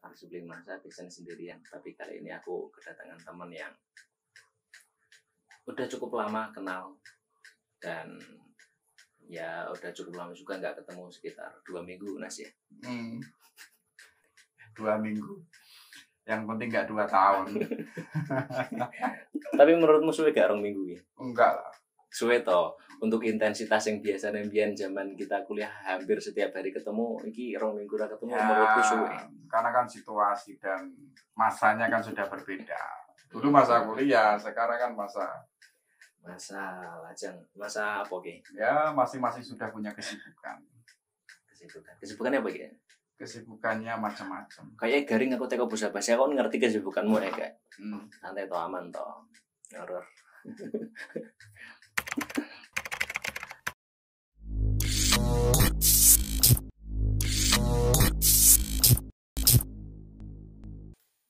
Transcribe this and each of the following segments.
harus beli masa desain sendirian. Tapi kali ini aku kedatangan teman yang udah cukup lama kenal, dan ya udah cukup lama juga nggak ketemu, sekitar 2 minggu Nas ya. 2 minggu. Yang penting nggak 2 tahun. Tapi menurutmu suwe gak 2 minggu ya? Enggak lah. Suwe toh, untuk intensitas yang biasa nembian zaman kita kuliah hampir setiap hari ketemu, iki 2 minggu lah ketemu, menurutku suwe. Karena kan situasi dan masanya kan sudah berbeda. Dulu masa kuliah, sekarang kan masa lajang, masa apa ke? Ya masing-masing sudah punya kesibukan. Kesibukannya apa ya? Kesibukannya macam-macam. Kayak garing aku teko bahasa basi, aku ngerti kesibukanmu ya kayak. Santai toh, aman toh. Horor.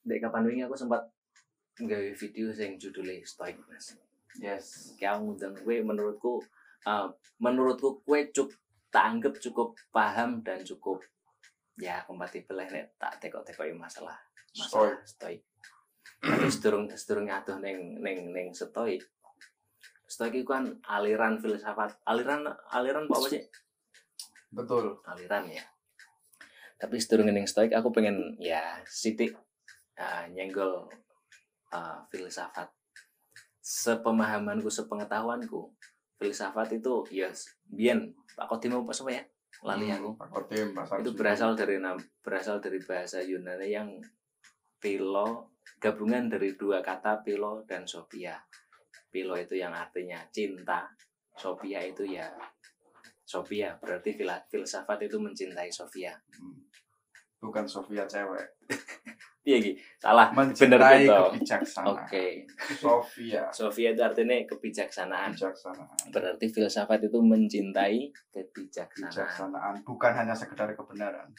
Dek kapan wingi aku sempat nggawe video sing judulnya Stoik Mas. Yes. Kayak ngundang kowe, menurutku kowe tak anggap cukup paham dan cukup ya kompatibel nek tak tekok-tekoki masalah stoik. Tapi sedurung adoh ning stoik. Stoik itu kan aliran filsafat, aliran apa sih? Betul. Aliran ya. Tapi sedurung ning stoik aku pengen ya sithik nyenggol filsafat. Sepemahamanku, sepengetahuanku, filsafat itu ya biyen Pak Kodim apa sama ya? Lali aku. Pak Kodim, itu berasal dari bahasa Yunani yang gabungan dari 2 kata philo dan sophia. Philo itu yang artinya cinta, sophia itu ya Sophia, berarti filsafat itu mencintai Sophia. Bukan Sophia cewek. Iya gitu. Salah. Mencintai kebijaksanaan. Oke. Sophia itu artinya kebijaksanaan. Berarti filsafat itu mencintai kebijaksanaan. Bukan hanya sekedar kebenaran.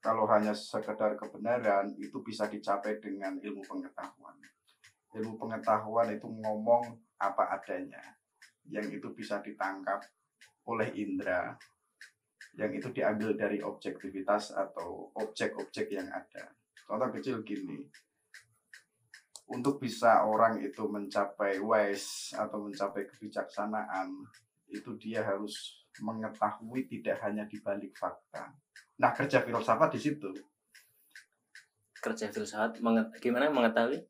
Kalau hanya sekedar kebenaran itu bisa dicapai dengan ilmu pengetahuan. Ilmu pengetahuan itu ngomong apa adanya, yang itu bisa ditangkap oleh indera, yang itu diambil dari objektivitas atau objek-objek yang ada. Contoh kecil gini, untuk bisa orang itu mencapai wise atau mencapai kebijaksanaan, itu dia harus mengetahui tidak hanya di balik fakta. Nah, kerja filsafat di situ. Kerja filsafat gimana mengetahui?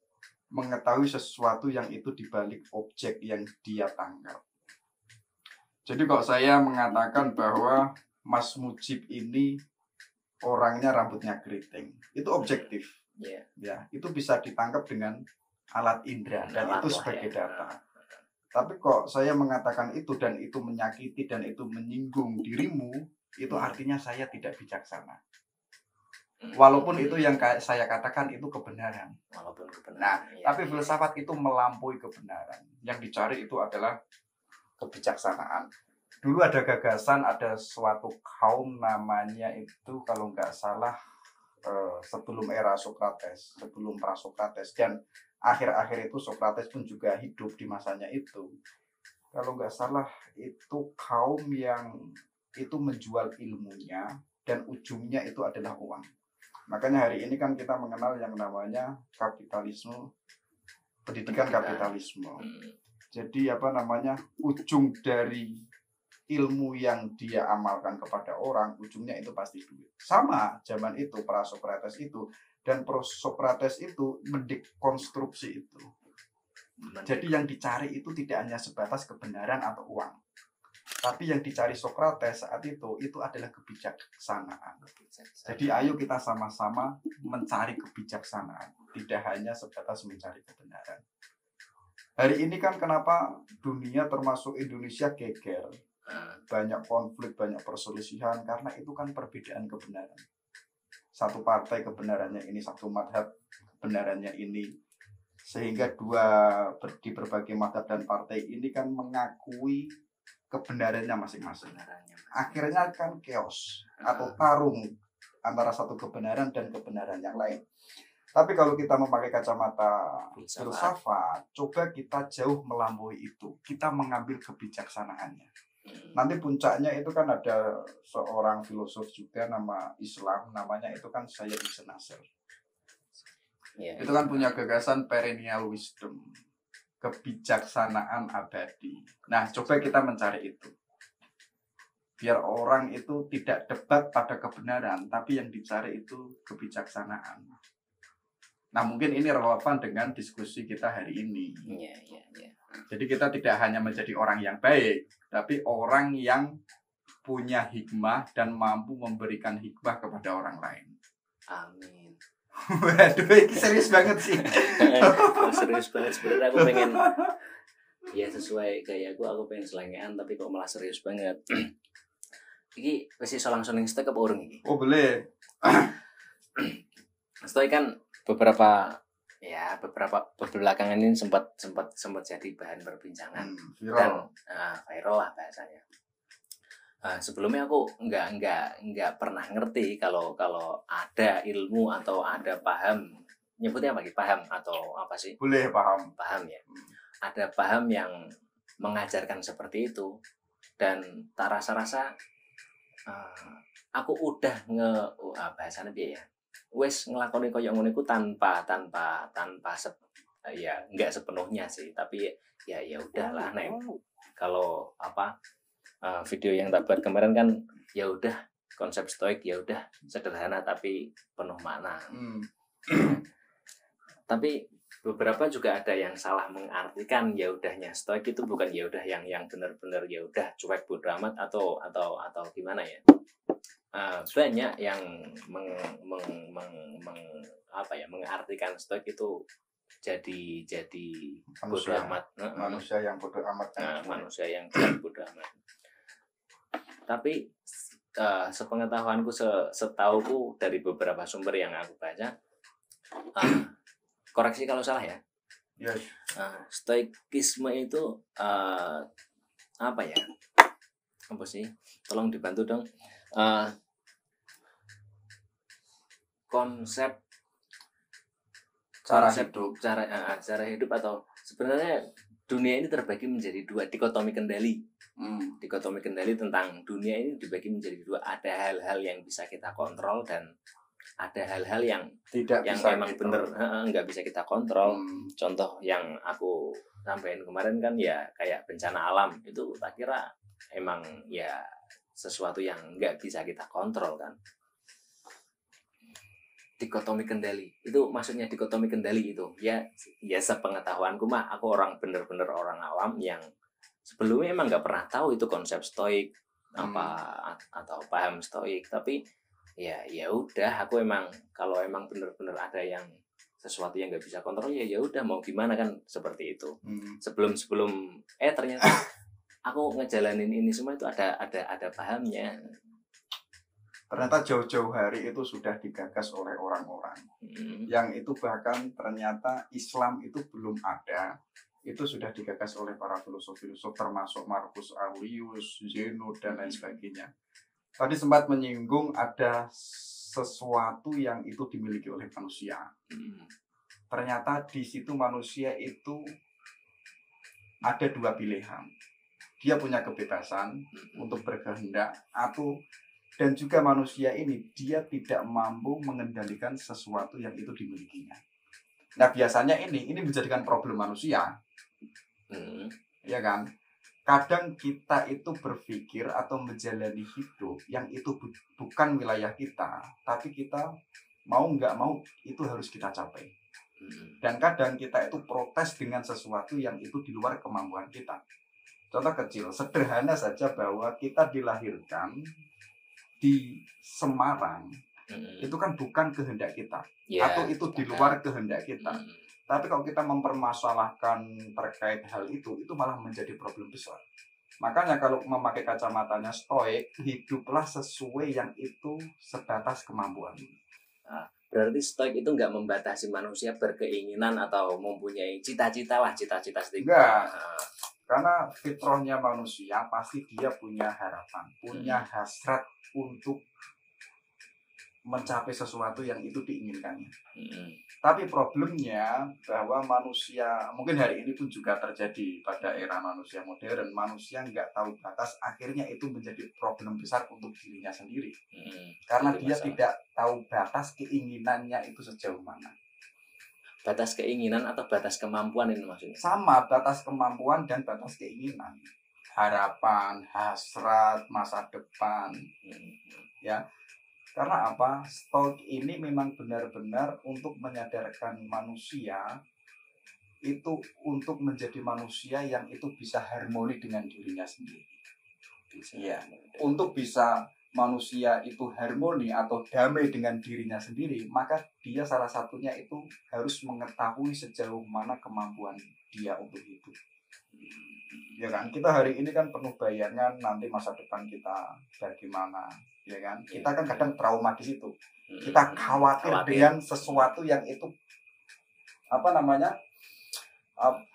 Mengetahui sesuatu yang itu di balik objek yang dia tangkap. Jadi kalau saya mengatakan bahwa Mas Mujib ini orangnya rambutnya keriting, itu objektif. Ya, itu bisa ditangkap dengan alat indera dan itu sebagai data. Tapi kok saya mengatakan itu dan itu menyakiti dan itu menyinggung dirimu, itu artinya saya tidak bijaksana. Walaupun itu yang saya katakan itu kebenaran. Nah, tapi filsafat itu melampaui kebenaran. Yang dicari itu adalah kebijaksanaan. Dulu ada gagasan, ada suatu kaum namanya itu kalau nggak salah sebelum era Sokrates, sebelum pra-Sokrates, dan akhir-akhir itu Sokrates pun juga hidup di masanya itu. Kalau nggak salah itu kaum yang itu menjual ilmunya dan ujungnya itu adalah uang. Makanya hari ini kan kita mengenal yang namanya kapitalisme, pendidikan kapitalisme. Jadi ujung dari ilmu yang dia amalkan kepada orang, ujungnya itu pasti duit. Sama zaman itu pra-Sokrates itu, dan pro-Sokrates itu mendekonstruksi itu. Jadi yang dicari itu tidak hanya sebatas kebenaran atau uang, tapi yang dicari Sokrates saat itu adalah kebijaksanaan. Jadi ayo kita sama-sama mencari kebijaksanaan, tidak hanya sebatas mencari kebenaran. Hari ini kan kenapa dunia termasuk Indonesia geger, banyak konflik, banyak perselisihan, karena itu kan perbedaan kebenaran. Satu partai kebenarannya ini, satu madhab kebenarannya ini, sehingga di berbagai madhab dan partai ini kan mengakui kebenarannya masing-masing. Akhirnya kan chaos atau tarung antara satu kebenaran dan kebenaran yang lain. Tapi kalau kita memakai kacamata filsafat, coba kita jauh melampaui itu. Kita mengambil kebijaksanaannya. Nanti puncaknya itu kan ada seorang filosof juga nama Islam, namanya itu kan Sayyid Ibn Nasr. Itu kan punya gagasan perennial wisdom, kebijaksanaan abadi. Nah, coba kita mencari itu. Biar orang itu tidak debat pada kebenaran, tapi yang dicari itu kebijaksanaan. Nah, mungkin ini relevan dengan diskusi kita hari ini. Jadi kita tidak hanya menjadi orang yang baik, tapi orang yang punya hikmah dan mampu memberikan hikmah kepada orang lain. Amin. Waduh, ini serius banget sih. Serius banget sebenarnya, aku pengen ya sesuai gayaku, aku pengen selengean tapi kok malah serius banget. Iki wis iso langsung ning stek apa urung iki? Oh, boleh. Stoik kan beberapa belakangan ini sempat jadi bahan perbincangan viral. Dan viral lah bahasanya. Sebelumnya aku nggak pernah ngerti kalau ada ilmu atau ada paham, nyebutnya apa? Paham atau apa sih? Boleh paham ya. Ada paham yang mengajarkan seperti itu, dan tak rasa aku udah bahasanya piye ya, wes ngelakoni koyo ngono iku tanpa ya nggak sepenuhnya sih, tapi ya udahlah nek kalau video yang tak buat kemarin kan ya udah konsep stoik ya udah sederhana tapi penuh makna. Tapi beberapa juga ada yang salah mengartikan ya udahnya stoik itu bukan ya udah yang benar-benar ya udah cuek bodo amat atau gimana ya. Banyak yang mengartikan stoik itu jadi bodo amat. Manusia yang bodo amat. Manusia yang bodo amat. Tapi sepengetahuanku, setauku dari beberapa sumber yang aku baca, koreksi kalau salah ya. Yes. Stoikisme itu apa ya? Apa sih? Tolong dibantu dong. Konsep cara hidup atau sebenarnya dunia ini terbagi menjadi dua, dikotomi kendali. Dikotomi kendali tentang dunia ini dibagi menjadi dua. Ada hal-hal yang bisa kita kontrol dan ada hal-hal yang memang bener nggak bisa kita kontrol. Contoh yang aku sampaikan kemarin kan ya kayak bencana alam itu tak kira emang ya sesuatu yang nggak bisa kita kontrol kan. Dikotomi kendali itu maksudnya dikotomi kendali itu ya sepengetahuanku mah, aku bener-bener orang awam yang sebelumnya emang nggak pernah tahu itu konsep stoik apa atau paham stoik, tapi ya udah aku emang kalau emang bener-bener ada yang sesuatu yang nggak bisa kontrol ya udah mau gimana kan, seperti itu. Sebelum ternyata aku ngejalanin ini semua itu ada pahamnya. Ternyata jauh-jauh hari itu sudah digagas oleh orang-orang yang itu bahkan ternyata Islam itu belum ada, itu sudah digagas oleh para filosof-filosof termasuk Marcus Aurelius, Zeno dan lain sebagainya. Tadi sempat menyinggung ada sesuatu yang itu dimiliki oleh manusia. Ternyata di situ manusia itu ada dua pilihan. Dia punya kebebasan untuk berkehendak dan juga manusia ini dia tidak mampu mengendalikan sesuatu yang itu dimilikinya. Nah biasanya ini menjadikan problem manusia, ya kan? Kadang kita itu berpikir atau menjalani hidup yang itu bukan wilayah kita, tapi kita mau nggak mau itu harus kita capai. Dan kadang kita itu protes dengan sesuatu yang itu di luar kemampuan kita. Contoh kecil, sederhana saja bahwa kita dilahirkan di Semarang, itu kan bukan kehendak kita, atau itu di luar kehendak kita. Tapi kalau kita mempermasalahkan terkait hal itu malah menjadi problem besar. Makanya kalau memakai kacamatanya stoik, hiduplah sesuai yang itu sebatas kemampuan. Berarti stoik itu nggak membatasi manusia berkeinginan atau mempunyai cita-cita sedikit. Enggak. Karena fitrahnya manusia pasti dia punya harapan, punya hasrat untuk mencapai sesuatu yang itu diinginkannya. Hmm. Tapi problemnya bahwa manusia, mungkin hari ini pun juga terjadi pada era manusia modern, manusia nggak tahu batas, akhirnya itu menjadi problem besar untuk dirinya sendiri. Karena Jadi dia masalah. tidak tahu batas keinginannya itu sejauh mana. Batas keinginan atau batas kemampuan ini maksudnya? Sama, batas kemampuan dan batas keinginan. Harapan, hasrat, masa depan. Ya. Karena apa? Stoik ini memang benar-benar untuk menyadarkan manusia itu untuk menjadi manusia yang itu bisa harmoni dengan dirinya sendiri. Ya, untuk bisa manusia itu harmoni atau damai dengan dirinya sendiri, maka dia salah satunya itu harus mengetahui sejauh mana kemampuan dia untuk hidup. Ya kan, kita hari ini kan penuh bayangan nanti masa depan kita bagaimana, ya kan? Kita kan kadang trauma di situ. Kita khawatir dengan sesuatu yang itu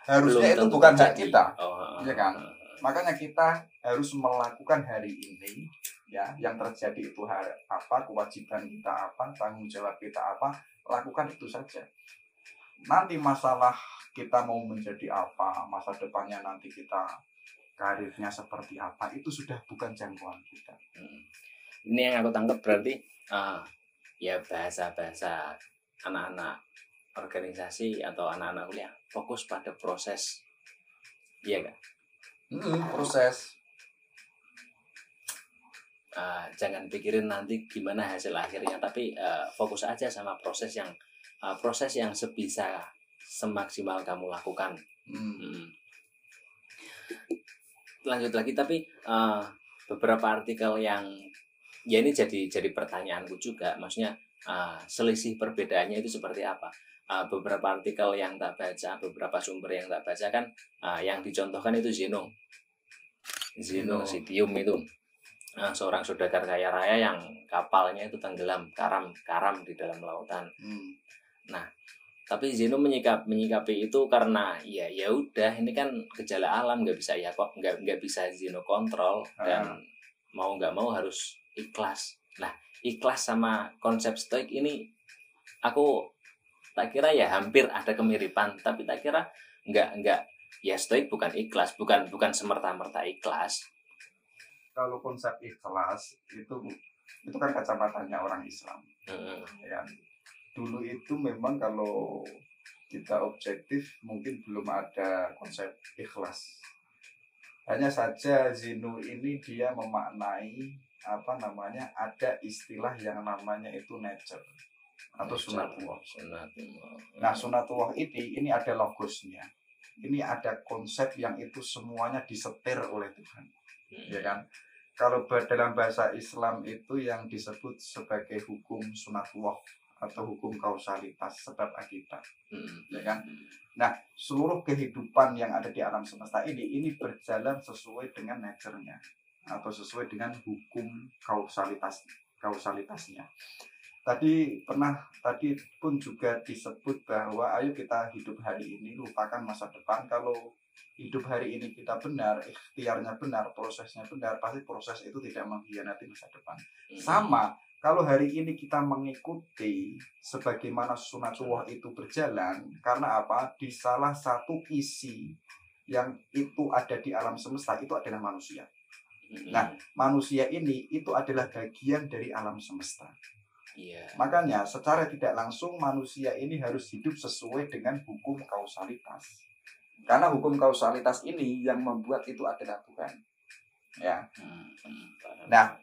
harusnya itu bukan hak kita, ya kan? Makanya kita harus melakukan hari ini, ya, yang terjadi itu kewajiban kita apa, tanggung jawab kita apa, lakukan itu saja. Nanti masalah kita mau menjadi apa, masa depannya nanti kita karirnya seperti apa, itu sudah bukan jangkauan kita. Ini yang aku tangkap berarti ya bahasa-bahasa anak-anak organisasi atau anak-anak kuliah fokus pada proses, iya kan? Proses. Jangan pikirin nanti gimana hasil akhirnya, tapi fokus aja sama proses yang sebisa semaksimal kamu lakukan. Lanjut lagi, tapi beberapa artikel yang ya ini jadi pertanyaanku juga, maksudnya selisih perbedaannya itu seperti apa? Beberapa artikel yang tak baca, beberapa sumber yang tak baca kan, yang dicontohkan itu Zeno Citium itu seorang saudagar kaya raya yang kapalnya itu tenggelam, karam di dalam lautan. Nah, tapi Zeno menyikapi itu karena ya udah, ini kan gejala alam, nggak bisa Zeno kontrol, dan mau nggak mau harus ikhlas. Nah, ikhlas sama konsep stoik ini aku tak kira ya hampir ada kemiripan, tapi tak kira nggak ya, stoik bukan ikhlas, bukan semerta-merta ikhlas. Kalau konsep ikhlas itu kan kacamatanya orang Islam. Ya. Dulu itu memang kalau kita objektif mungkin belum ada konsep ikhlas. Hanya saja Zeno ini dia memaknai ada istilah yang namanya itu nature atau sunatullah. Nah, sunatullah ini ada logosnya. Ini ada konsep yang itu semuanya disetir oleh Tuhan. Ya kan? Kalau dalam bahasa Islam itu yang disebut sebagai hukum sunatullah atau hukum kausalitas, sebab akibat. Ya kan? Nah, seluruh kehidupan yang ada di alam semesta ini berjalan sesuai dengan nature-nya atau sesuai dengan hukum kausalitasnya. Tadi pun juga disebut bahwa ayo kita hidup hari ini, lupakan masa depan. Kalau hidup hari ini kita benar, ikhtiarnya benar, prosesnya benar, pasti proses itu tidak mengkhianati masa depan. Sama, kalau hari ini kita mengikuti sebagaimana sunatullah itu berjalan, karena apa? Di salah satu isi yang itu ada di alam semesta itu adalah manusia. Nah, manusia ini itu adalah bagian dari alam semesta. Makanya secara tidak langsung manusia ini harus hidup sesuai dengan hukum kausalitas. Karena hukum kausalitas ini yang membuat itu adalah Tuhan. Ya. Nah,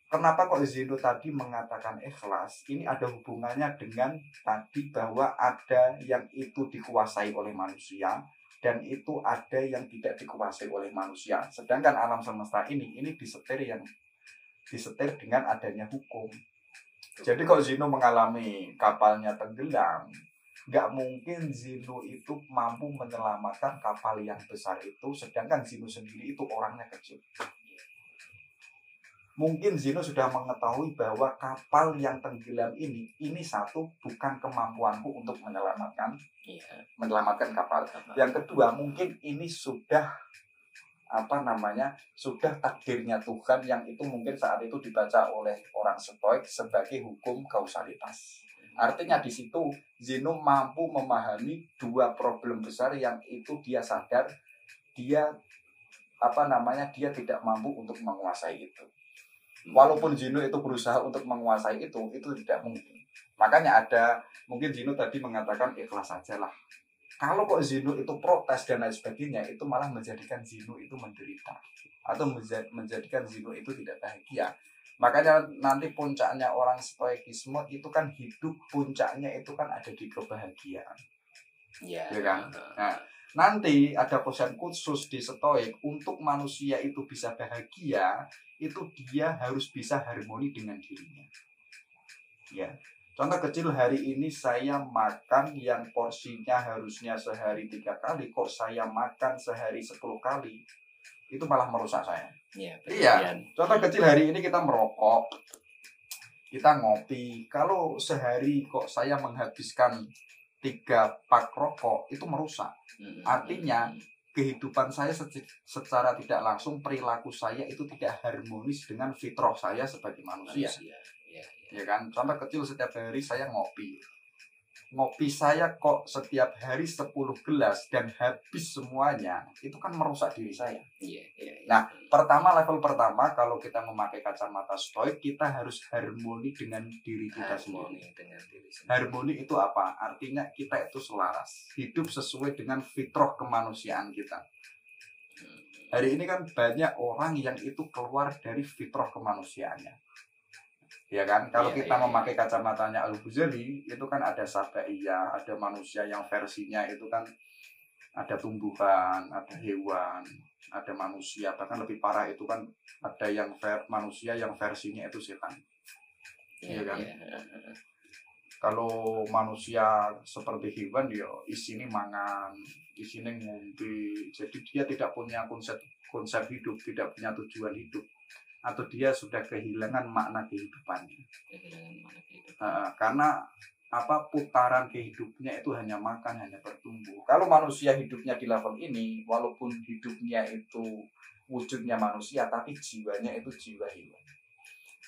kenapa kok Zeno tadi mengatakan ikhlas? Ini ada hubungannya dengan tadi bahwa ada yang itu dikuasai oleh manusia dan itu ada yang tidak dikuasai oleh manusia. Sedangkan alam semesta ini disetir dengan adanya hukum. Jadi kalau Zeno mengalami kapalnya tenggelam, nggak mungkin Zeno itu mampu menyelamatkan kapal yang besar itu, sedangkan Zeno sendiri itu orangnya kecil. Mungkin Zeno sudah mengetahui bahwa kapal yang tenggelam ini satu, bukan kemampuanku untuk menyelamatkan kapal. Yang kedua, mungkin ini sudah sudah takdirnya Tuhan yang itu mungkin saat itu dibaca oleh orang Stoik sebagai hukum kausalitas. Artinya di situ Zeno mampu memahami dua problem besar yang itu dia sadar dia tidak mampu untuk menguasai itu. Walaupun Zeno itu berusaha untuk menguasai itu tidak mungkin. Makanya mungkin Zeno tadi mengatakan ikhlas saja lah. Kalau kok Zeno itu protes dan lain sebagainya, itu malah menjadikan Zeno itu menderita atau menjadikan Zeno itu tidak bahagia. Makanya nanti puncaknya orang stoikisme itu kan hidup puncaknya itu kan ada di kebahagiaan. Ya kan? Nah, nanti ada pesan khusus di stoik untuk manusia itu bisa bahagia, itu dia harus bisa harmoni dengan dirinya. Ya. Contoh kecil, hari ini saya makan yang porsinya harusnya sehari 3 kali, kok saya makan sehari 10 kali. Itu malah merusak saya. Iya. Contoh kecil, hari ini kita merokok, kita ngopi. Kalau sehari kok saya menghabiskan 3 pak rokok, itu merusak. Artinya kehidupan saya secara tidak langsung, perilaku saya itu tidak harmonis dengan fitrah saya sebagai manusia. Ya kan, contoh kecil, setiap hari saya ngopi saya kok setiap hari 10 gelas dan habis semuanya, itu kan merusak diri saya. Nah, level pertama kalau kita memakai kacamata stoik, kita harus harmoni dengan diri kita sendiri. Harmoni itu apa? Artinya kita itu selaras, hidup sesuai dengan fitrah kemanusiaan kita. Hari ini kan banyak orang yang itu keluar dari fitrah kemanusiaannya. Ya kan, kalau kita memakai kacamatanya Al-Ghazali, itu kan ada sabaiyah, ada manusia yang versinya itu kan ada tumbuhan, ada hewan, ada manusia, bahkan lebih parah itu kan ada yang manusia yang versinya itu setan. Ya kan? Kalau manusia seperti hewan, ya isinya mangan, isinya ngombe, jadi dia tidak punya konsep hidup, tidak punya tujuan hidup. Atau dia sudah kehilangan makna kehidupannya. Karena putaran kehidupnya itu hanya makan, hanya bertumbuh. Kalau manusia hidupnya di level ini, walaupun hidupnya itu wujudnya manusia, tapi jiwanya itu jiwa hewan.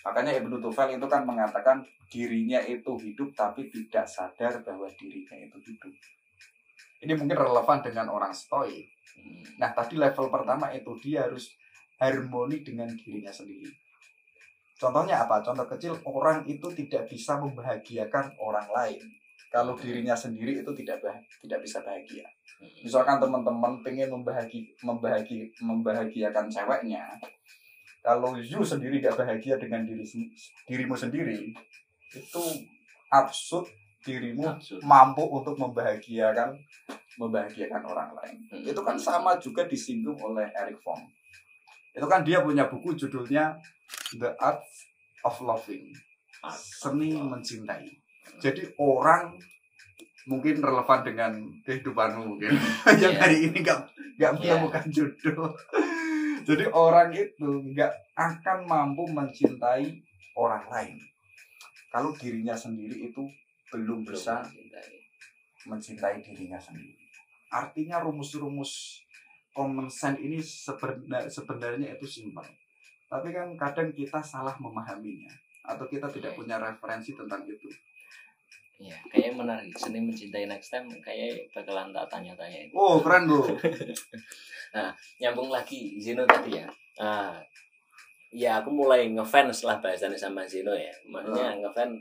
Makanya Ibnu Tufel itu kan mengatakan dirinya itu hidup, tapi tidak sadar bahwa dirinya itu hidup. Ini mungkin relevan dengan orang stoik. Nah, tadi level pertama itu dia harus harmoni dengan dirinya sendiri. Contohnya apa? Contoh kecil, orang itu tidak bisa membahagiakan orang lain kalau dirinya sendiri itu tidak bisa bahagia. Misalkan teman-teman pengen membahagiakan ceweknya, kalau you sendiri gak bahagia dengan dirimu sendiri, itu absurd dirimu mampu untuk membahagiakan orang lain. Itu kan sama juga disinggung oleh Erich Fromm. Itu kan dia punya buku judulnya The Art of Loving, seni mencintai. Jadi orang mungkin relevan dengan kehidupanmu mungkin yang hari ini gak menemukan jodoh. Jadi orang itu gak akan mampu mencintai orang lain kalau dirinya sendiri itu belum bisa mencintai dirinya sendiri. Artinya rumus-rumus common sense ini sebenarnya itu simpel. Tapi kan kadang kita salah memahaminya atau kita tidak punya referensi tentang itu. Ya, kayak menarik. Seni mencintai next time kayak bakalan tak tanya-tanya. Oh, keren bro. Nah, nyambung lagi Zeno tadi ya. Ya aku mulai ngefans lah bahasannya sama Zeno ya. Maksudnya ngefans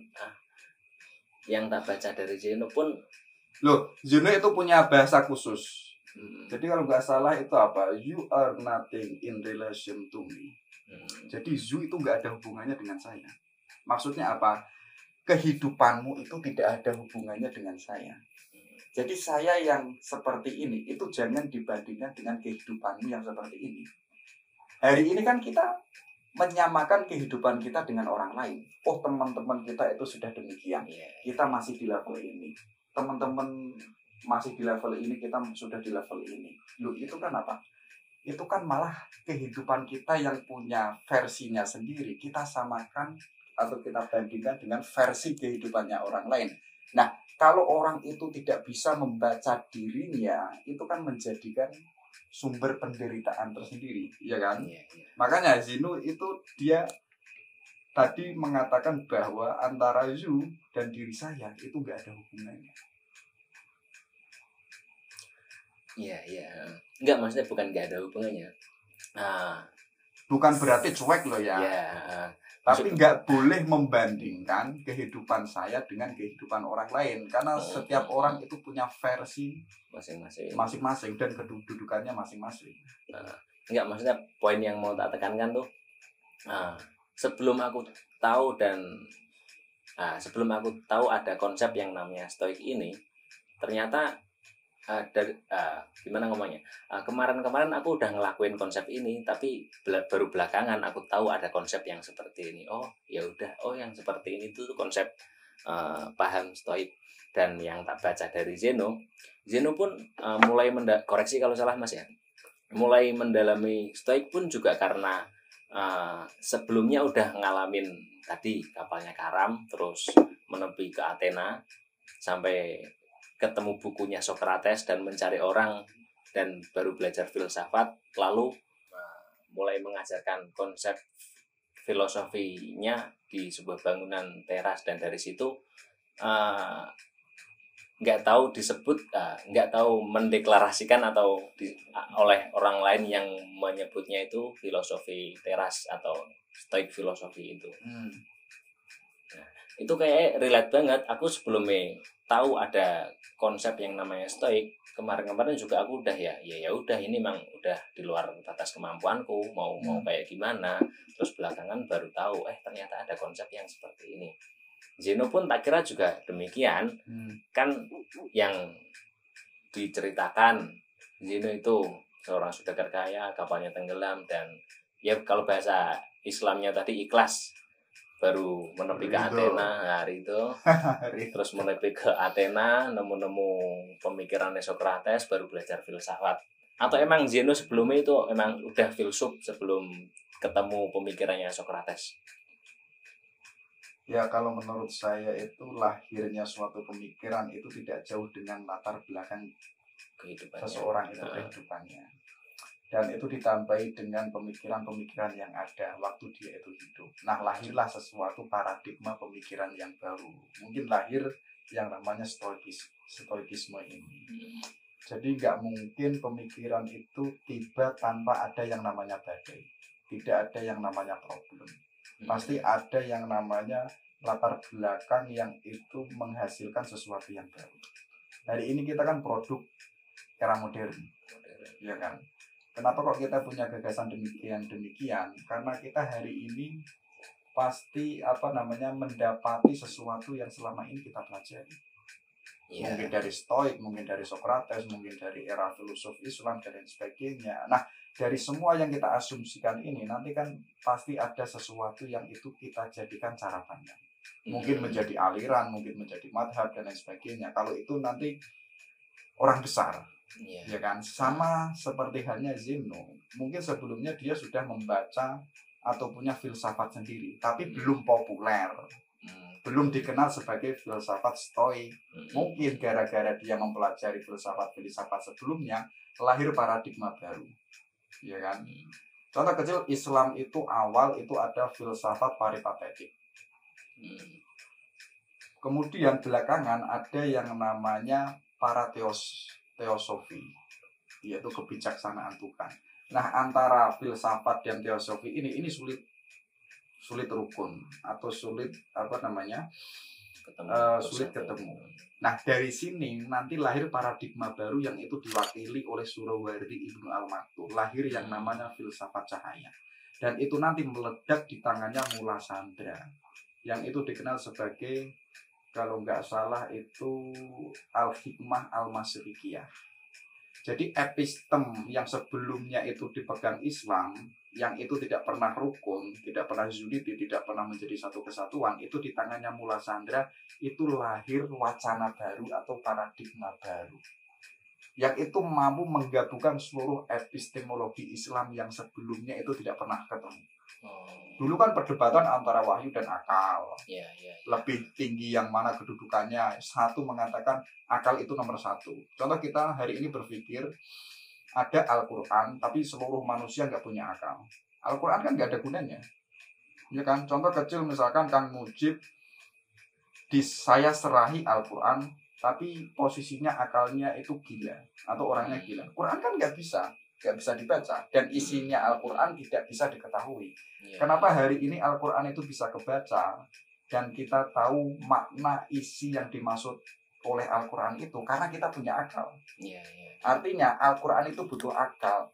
yang tak baca dari Zeno pun. Loh, Zeno itu punya bahasa khusus. Jadi kalau nggak salah itu apa? You are nothing in relation to me. Jadi you itu nggak ada hubungannya dengan saya. Maksudnya apa? Kehidupanmu itu tidak ada hubungannya dengan saya. Jadi saya yang seperti ini itu jangan dibandingkan dengan kehidupanmu yang seperti ini. Hari ini kan kita menyamakan kehidupan kita dengan orang lain. Oh, teman-teman kita itu sudah demikian. Kita masih di level ini. Teman-teman masih di level ini, kita sudah di level ini. Loh, itu kan apa? Itu kan malah kehidupan kita yang punya versinya sendiri. Kita samakan atau kita bandingkan dengan versi kehidupannya orang lain. Nah, kalau orang itu tidak bisa membaca dirinya, itu kan menjadikan sumber penderitaan tersendiri, ya kan? Iya. Makanya Zeno itu dia tadi mengatakan bahwa antara you dan diri saya itu nggak ada hubungannya. Iya. Enggak, maksudnya bukan nggak ada hubungannya. Bukan berarti cuek loh ya. Tapi nggak boleh membandingkan kehidupan saya dengan kehidupan orang lain, karena setiap orang itu punya versi masing-masing dan kedudukannya masing-masing. Enggak, maksudnya poin yang mau tak tekankan tuh, sebelum aku tahu ada konsep yang namanya stoik ini, ternyata gimana ngomongnya, kemarin aku udah ngelakuin konsep ini, tapi baru belakangan aku tahu ada konsep yang seperti ini. Oh ya udah, yang seperti ini tuh konsep paham stoik. Dan yang tak baca dari Zeno pun mulai koreksi kalau salah Mas ya, mulai mendalami stoik pun juga karena sebelumnya udah ngalamin tadi kapalnya karam, terus menepi ke Athena sampai ketemu bukunya Socrates dan mencari orang, dan baru belajar filsafat, lalu mulai mengajarkan konsep filosofinya di sebuah bangunan teras. Dan dari situ nggak tahu mendeklarasikan atau oleh orang lain yang menyebutnya itu filosofi teras atau stoik filosofi itu. Nah, itu kayak relate banget. Aku sebelumnya tahu ada konsep yang namanya stoik, kemarin juga aku udah ya udah, ini memang udah di luar batas kemampuanku mau kayak gimana. Terus belakangan baru tahu ternyata ada konsep yang seperti ini. Zeno pun tak kira juga demikian. Kan yang diceritakan Zeno itu seorang saudagar kaya, kapalnya tenggelam, dan ya kalau bahasa Islamnya tadi ikhlas, baru menepi ke Athena hari itu. Terus menepi ke Athena, nemu pemikirannya Socrates, baru belajar filsafat. Atau emang Zeno sebelumnya itu emang udah filsuf sebelum ketemu pemikirannya Socrates? Ya, kalau menurut saya itu lahirnya suatu pemikiran itu tidak jauh dengan latar belakang seseorang itu kehidupannya. Dan itu ditambahi dengan pemikiran-pemikiran yang ada waktu dia itu hidup. Nah, lahirlah sesuatu paradigma pemikiran yang baru. Mungkin lahir yang namanya stoikisme ini. Jadi nggak mungkin pemikiran itu tiba tanpa ada yang namanya badai. Tidak ada yang namanya problem. Pasti ada yang namanya latar belakang yang itu menghasilkan sesuatu yang baru. Hari ini kita kan produk era modern, ya kan? Kenapa kok kita punya gagasan demikian? Karena kita hari ini pasti mendapati sesuatu yang selama ini kita pelajari. Mungkin dari Stoik, mungkin dari Socrates, mungkin dari era filosof Islam dan sebagainya. Nah, dari semua yang kita asumsikan ini, nanti kan pasti ada sesuatu yang itu kita jadikan cara pandang. Mungkin menjadi aliran, mungkin menjadi madhab dan lain sebagainya. Kalau itu nanti orang besar, ya kan? Sama seperti halnya Zeno. Mungkin sebelumnya dia sudah membaca atau punya filsafat sendiri, tapi belum populer. Belum dikenal sebagai filsafat stoik. Mungkin gara-gara dia mempelajari filsafat sebelumnya, lahir paradigma baru, ya kan? Contoh kecil, Islam itu awal itu ada filsafat peripatetik. Kemudian belakangan ada yang namanya teosofi, yaitu kebijaksanaan Tuhan. Nah, antara filsafat dan teosofi ini sulit rukun atau sulit ketemu. Nah, dari sini nanti lahir paradigma baru yang itu diwakili oleh Surawardi Ibnu Al-Maktum, lahir yang namanya filsafat cahaya. Dan itu nanti meledak di tangannya Mula Sandra, yang itu dikenal sebagai, kalau nggak salah itu Al-Hikmah Al-Masrikiyah. Jadi epistem yang sebelumnya itu dipegang Islam, yang itu tidak pernah rukun, tidak pernah zuliti, tidak pernah menjadi satu kesatuan, itu di tangannya Mula Sandra, itu lahir wacana baru atau paradigma baru. Yang itu mampu menggabungkan seluruh epistemologi Islam yang sebelumnya itu tidak pernah ketemu. Dulu kan perdebatan antara wahyu dan akal. Lebih tinggi yang mana kedudukannya. Satu mengatakan akal itu nomor satu. Contoh kita hari ini berpikir ada Al-Quran, tapi seluruh manusia nggak punya akal. Al-Quran kan nggak ada gunanya. Ya kan? Contoh kecil misalkan Kang Mujib, saya serahi Al-Quran, tapi posisinya akalnya itu gila atau orangnya gila. Quran kan nggak bisa dibaca, dan isinya Al-Quran tidak bisa diketahui. Kenapa hari ini Al-Quran itu bisa kebaca dan kita tahu makna isi yang dimaksud oleh Al-Quran itu? Karena kita punya akal. Artinya Al-Quran itu butuh akal.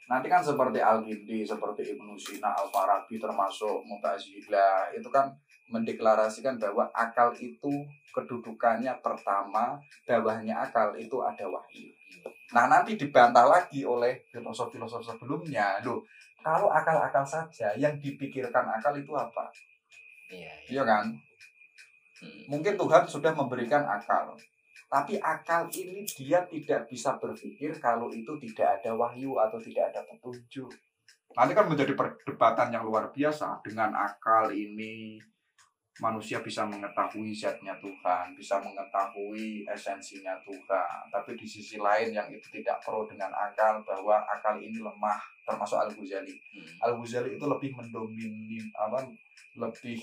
Nanti kan seperti Al-Ghindi, seperti Ibnu Sina, Al-Farabi, termasuk Mu'tazilah, itu kan mendeklarasikan bahwa akal itu kedudukannya pertama, bawahnya akal itu ada wahyu. Nah, nanti dibantah lagi oleh filosof-filosof sebelumnya. Loh, kalau akal-akal saja, yang dipikirkan akal itu apa? Iya kan? Mungkin Tuhan sudah memberikan akal, tapi akal ini dia tidak bisa berpikir kalau itu tidak ada wahyu atau tidak ada petunjuk. Nanti kan menjadi perdebatan yang luar biasa. Dengan akal ini manusia bisa mengetahui zatnya Tuhan, bisa mengetahui esensinya Tuhan. Tapi di sisi lain yang itu tidak pro dengan akal, bahwa akal ini lemah, termasuk Al-Ghazali. Al-Ghazali itu lebih lebih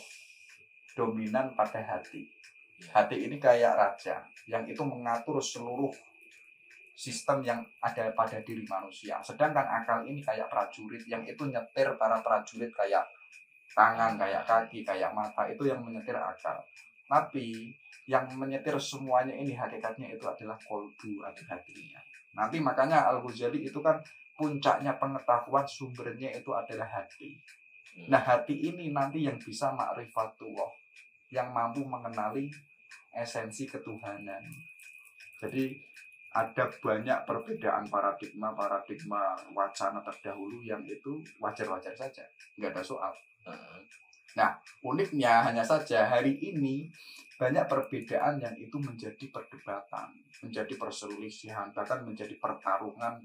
dominan pada hati. Hati ini kayak raja yang itu mengatur seluruh sistem yang ada pada diri manusia. Sedangkan akal ini kayak prajurit yang itu nyetir para prajurit, kayak tangan, kayak kaki, kayak mata, itu yang menyetir akal. Tapi yang menyetir semuanya ini hakikatnya itu adalah kolbu atau hatinya. Nanti makanya Al-Ghazali itu kan puncaknya pengetahuan, sumbernya itu adalah hati. Nah, hati ini nanti yang bisa ma'rifatullah, yang mampu mengenali esensi ketuhanan. Jadi ada banyak perbedaan paradigma wacana terdahulu yang itu wajar-wajar saja, nggak ada soal. Nah, uniknya hanya saja hari ini banyak perbedaan yang itu menjadi perdebatan, menjadi perselisihan, bahkan menjadi pertarungan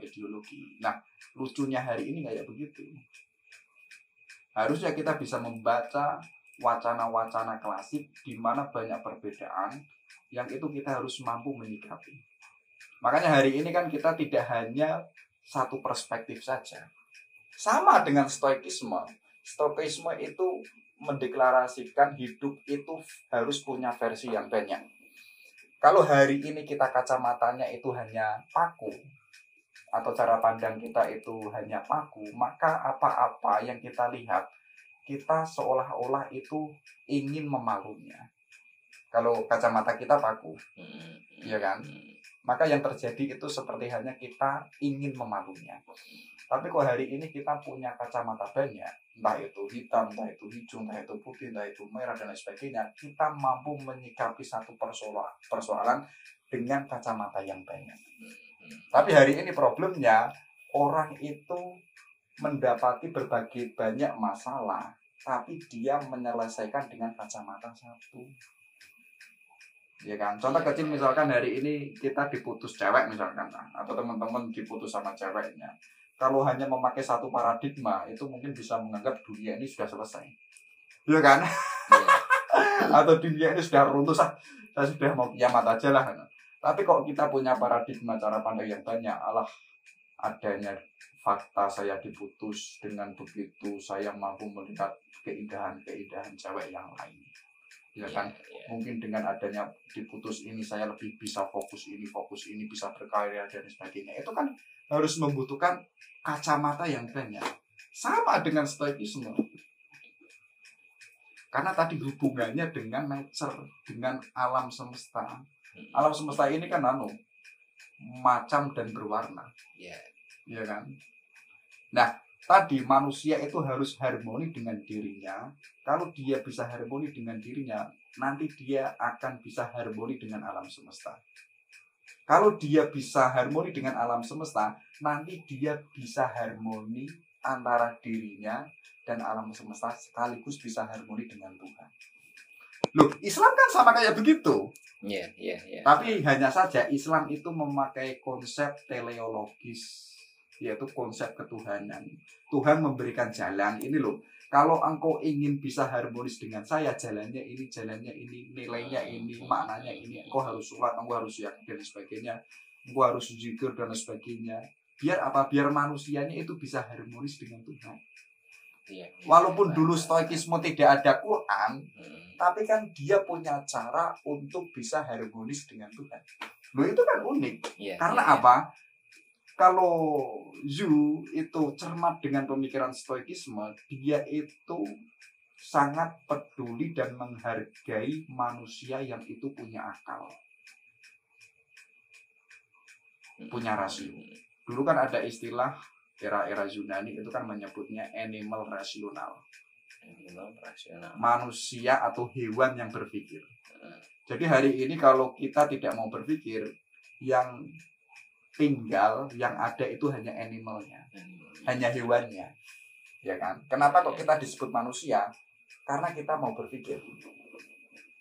ideologi. Nah, lucunya hari ini kayak begitu. Harusnya kita bisa membaca wacana-wacana klasik di mana banyak perbedaan yang itu kita harus mampu menyikapi. Makanya hari ini kan kita tidak hanya satu perspektif saja. Sama dengan stoikisme. Stoikisme itu mendeklarasikan hidup itu harus punya versi yang banyak. Kalau hari ini kita kacamatanya itu hanya paku, atau cara pandang kita itu hanya paku, maka apa-apa yang kita lihat, kita seolah-olah itu ingin memalunya. Kalau kacamata kita paku, ya kan? Maka yang terjadi itu seperti hanya kita ingin memalunya. Tapi kalau hari ini kita punya kacamata banyak, entah itu hitam, entah itu hijau, entah itu putih, entah itu merah, dan lain sebagainya, kita mampu menyikapi satu persoalan dengan kacamata yang banyak. Tapi hari ini problemnya, orang itu mendapati berbagai banyak masalah, tapi dia menyelesaikan dengan kacamata satu. Ya kan? Contoh kecil misalkan hari ini kita diputus cewek misalkan, atau teman-teman diputus sama ceweknya. Kalau hanya memakai satu paradigma, itu mungkin bisa menganggap dunia ini sudah selesai. Ya kan? Atau dunia ini sudah runtuh, saya sudah mau kiamat aja lah. Tapi kok kita punya paradigma cara pandang yang banyak, Allah adanya fakta saya diputus, dengan begitu saya mampu melihat keindahan-keindahan cewek yang lain. Ya kan? Mungkin dengan adanya diputus ini saya lebih bisa fokus ini, bisa berkarya dan sebagainya. Itu kan harus membutuhkan kacamata yang banyak. Sama dengan stoikisme. Karena tadi hubungannya dengan nature, dengan alam semesta. Alam semesta ini kan macam dan berwarna. Ya kan? Nah, tadi manusia itu harus harmoni dengan dirinya. Kalau dia bisa harmoni dengan dirinya, nanti dia akan bisa harmoni dengan alam semesta. Kalau dia bisa harmoni dengan alam semesta, nanti dia bisa harmoni antara dirinya dan alam semesta, sekaligus bisa harmoni dengan Tuhan. Loh, Islam kan sama kayak begitu. Tapi hanya saja Islam itu memakai konsep teleologis. yaitu konsep ketuhanan. Tuhan memberikan jalan ini loh. Kalau engkau ingin bisa harmonis dengan saya, jalannya ini, nilainya ini, maknanya ini. Engkau harus sholat, engkau harus yakin dan sebagainya. Engkau harus zikir dan sebagainya. Biar apa? Biar manusianya itu bisa harmonis dengan Tuhan. Walaupun dulu stoikisme tidak ada Quran, tapi kan dia punya cara untuk bisa harmonis dengan Tuhan. Loh itu kan unik. Karena apa? Kalau Zhu itu cermat dengan pemikiran stoikisme, dia itu sangat peduli dan menghargai manusia yang itu punya akal, punya rasio. Dulu kan ada istilah era-era Yunani itu kan menyebutnya animal rasional. Manusia atau hewan yang berpikir. Jadi hari ini kalau kita tidak mau berpikir, yang tinggal, yang ada itu hanya animalnya, hanya hewannya, ya kan? Kenapa kok kita disebut manusia? Karena kita mau berpikir.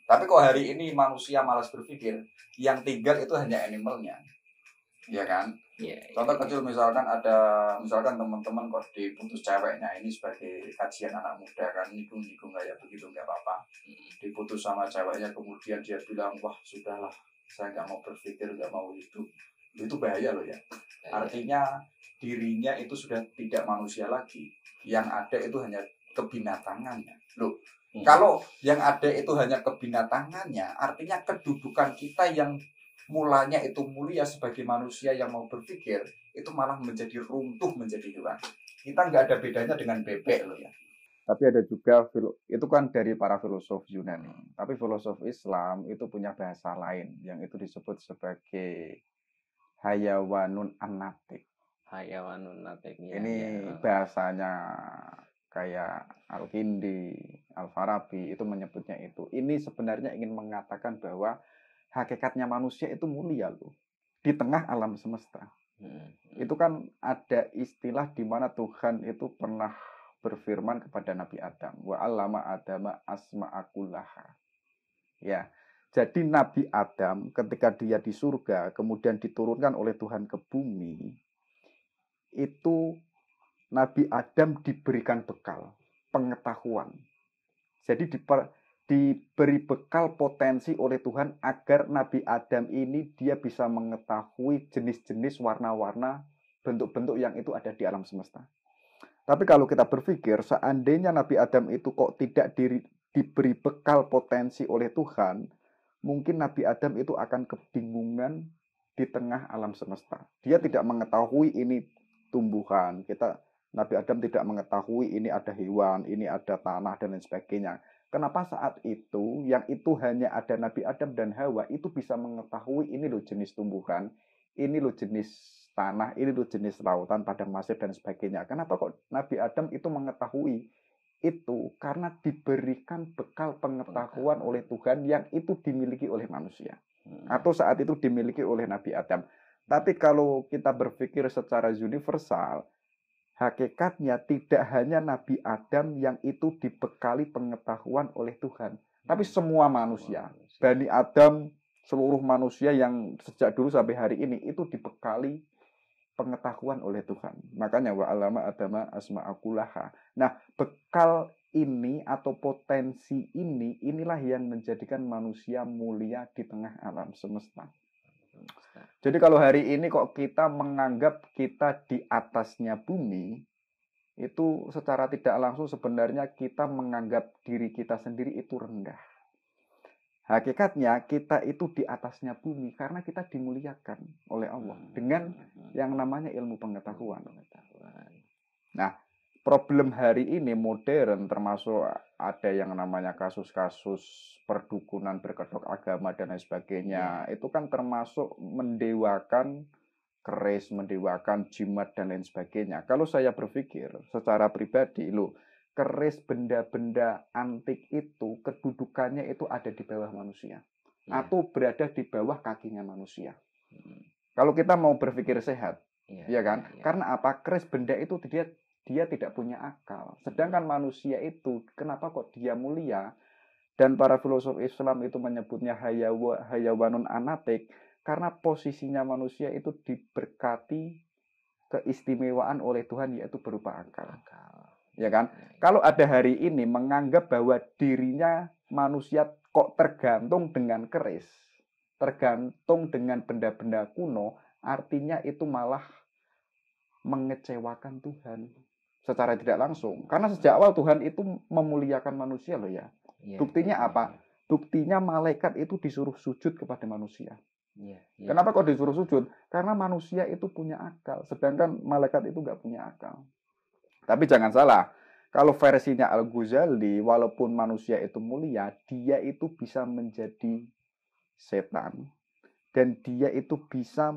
Tapi kok hari ini manusia malas berpikir, yang tinggal itu hanya animalnya, ya kan? Contoh kecil misalkan teman-teman kok diputus ceweknya, ini sebagai kajian anak muda kan, nyinggung kayak begitu nggak apa-apa. Diputus sama ceweknya, kemudian dia bilang, wah sudahlah, saya nggak mau berpikir, nggak mau hidup. Itu bahaya loh ya. Artinya dirinya itu sudah tidak manusia lagi. Yang ada itu hanya kebinatangannya. Loh, kalau yang ada itu hanya kebinatangannya, artinya kedudukan kita yang mulanya itu mulia sebagai manusia yang mau berpikir, itu malah menjadi runtuh, menjadi hewan. Kita nggak ada bedanya dengan bebek loh ya. Tapi ada juga, itu kan dari para filosof Yunani. Tapi filosof Islam itu punya bahasa lain, yang itu disebut sebagai hayawanun anatik. Hayawanun anatik. Ini bahasanya kayak Al-Kindi, Al-Farabi itu menyebutnya itu. Ini sebenarnya ingin mengatakan bahwa hakikatnya manusia itu mulia loh. Di tengah alam semesta. Itu kan ada istilah di mana Tuhan itu pernah berfirman kepada Nabi Adam, wa 'allama Adama asma'akullaha. Ya. Jadi Nabi Adam ketika dia di surga kemudian diturunkan oleh Tuhan ke bumi, itu Nabi Adam diberikan bekal pengetahuan. Jadi diberi bekal potensi oleh Tuhan agar Nabi Adam ini dia bisa mengetahui jenis-jenis warna-warna bentuk-bentuk yang itu ada di alam semesta. Tapi kalau kita berpikir seandainya Nabi Adam itu kok tidak diberi bekal potensi oleh Tuhan, mungkin Nabi Adam itu akan kebingungan di tengah alam semesta. Dia tidak mengetahui ini tumbuhan. Nabi Adam tidak mengetahui ini ada hewan, ini ada tanah, dan lain sebagainya. Kenapa saat itu, yang itu hanya ada Nabi Adam dan Hawa, itu bisa mengetahui ini loh jenis tumbuhan, ini loh jenis tanah, ini loh jenis lautan, padang pasir, dan sebagainya. Kenapa kok Nabi Adam itu mengetahui itu? Karena diberikan bekal pengetahuan oleh Tuhan yang itu dimiliki oleh manusia. Atau saat itu dimiliki oleh Nabi Adam. Tapi kalau kita berpikir secara universal, hakikatnya tidak hanya Nabi Adam yang itu dibekali pengetahuan oleh Tuhan. Tapi semua manusia, Bani Adam, seluruh manusia yang sejak dulu sampai hari ini itu dibekali pengetahuan oleh Tuhan. Makanya wa 'allama Adama asma'akullaha. Nah, bekal ini atau potensi ini, inilah yang menjadikan manusia mulia di tengah alam semesta. Jadi kalau hari ini kok kita menganggap kita di atasnya bumi, itu secara tidak langsung sebenarnya kita menganggap diri kita sendiri itu rendah. Hakikatnya kita itu di atasnya bumi karena kita dimuliakan oleh Allah dengan yang namanya ilmu pengetahuan. Nah, problem hari ini modern termasuk ada yang namanya kasus-kasus perdukunan berkedok agama dan lain sebagainya. Itu kan termasuk mendewakan keris, mendewakan jimat dan lain sebagainya. Kalau saya berpikir secara pribadi, keris benda-benda antik itu kedudukannya itu ada di bawah manusia atau berada di bawah kakinya manusia. Kalau kita mau berpikir sehat, ya kan? Karena apa? Keris benda itu dia tidak punya akal. Sedangkan manusia itu kenapa kok dia mulia? Dan para filosof Islam itu menyebutnya hayawanun anatik karena posisinya manusia itu diberkati keistimewaan oleh Tuhan, yaitu berupa akal. Ya kan? Kalau ada hari ini menganggap bahwa dirinya manusia kok tergantung dengan keris, tergantung dengan benda-benda kuno, artinya itu malah mengecewakan Tuhan secara tidak langsung. Karena sejak awal Tuhan itu memuliakan manusia loh ya. Buktinya apa? Buktinya malaikat itu disuruh sujud kepada manusia. Kenapa kok disuruh sujud? Karena manusia itu punya akal, sedangkan malaikat itu nggak punya akal. Tapi jangan salah, kalau versinya Al-Ghazali, walaupun manusia itu mulia, dia itu bisa menjadi setan. Dan dia itu bisa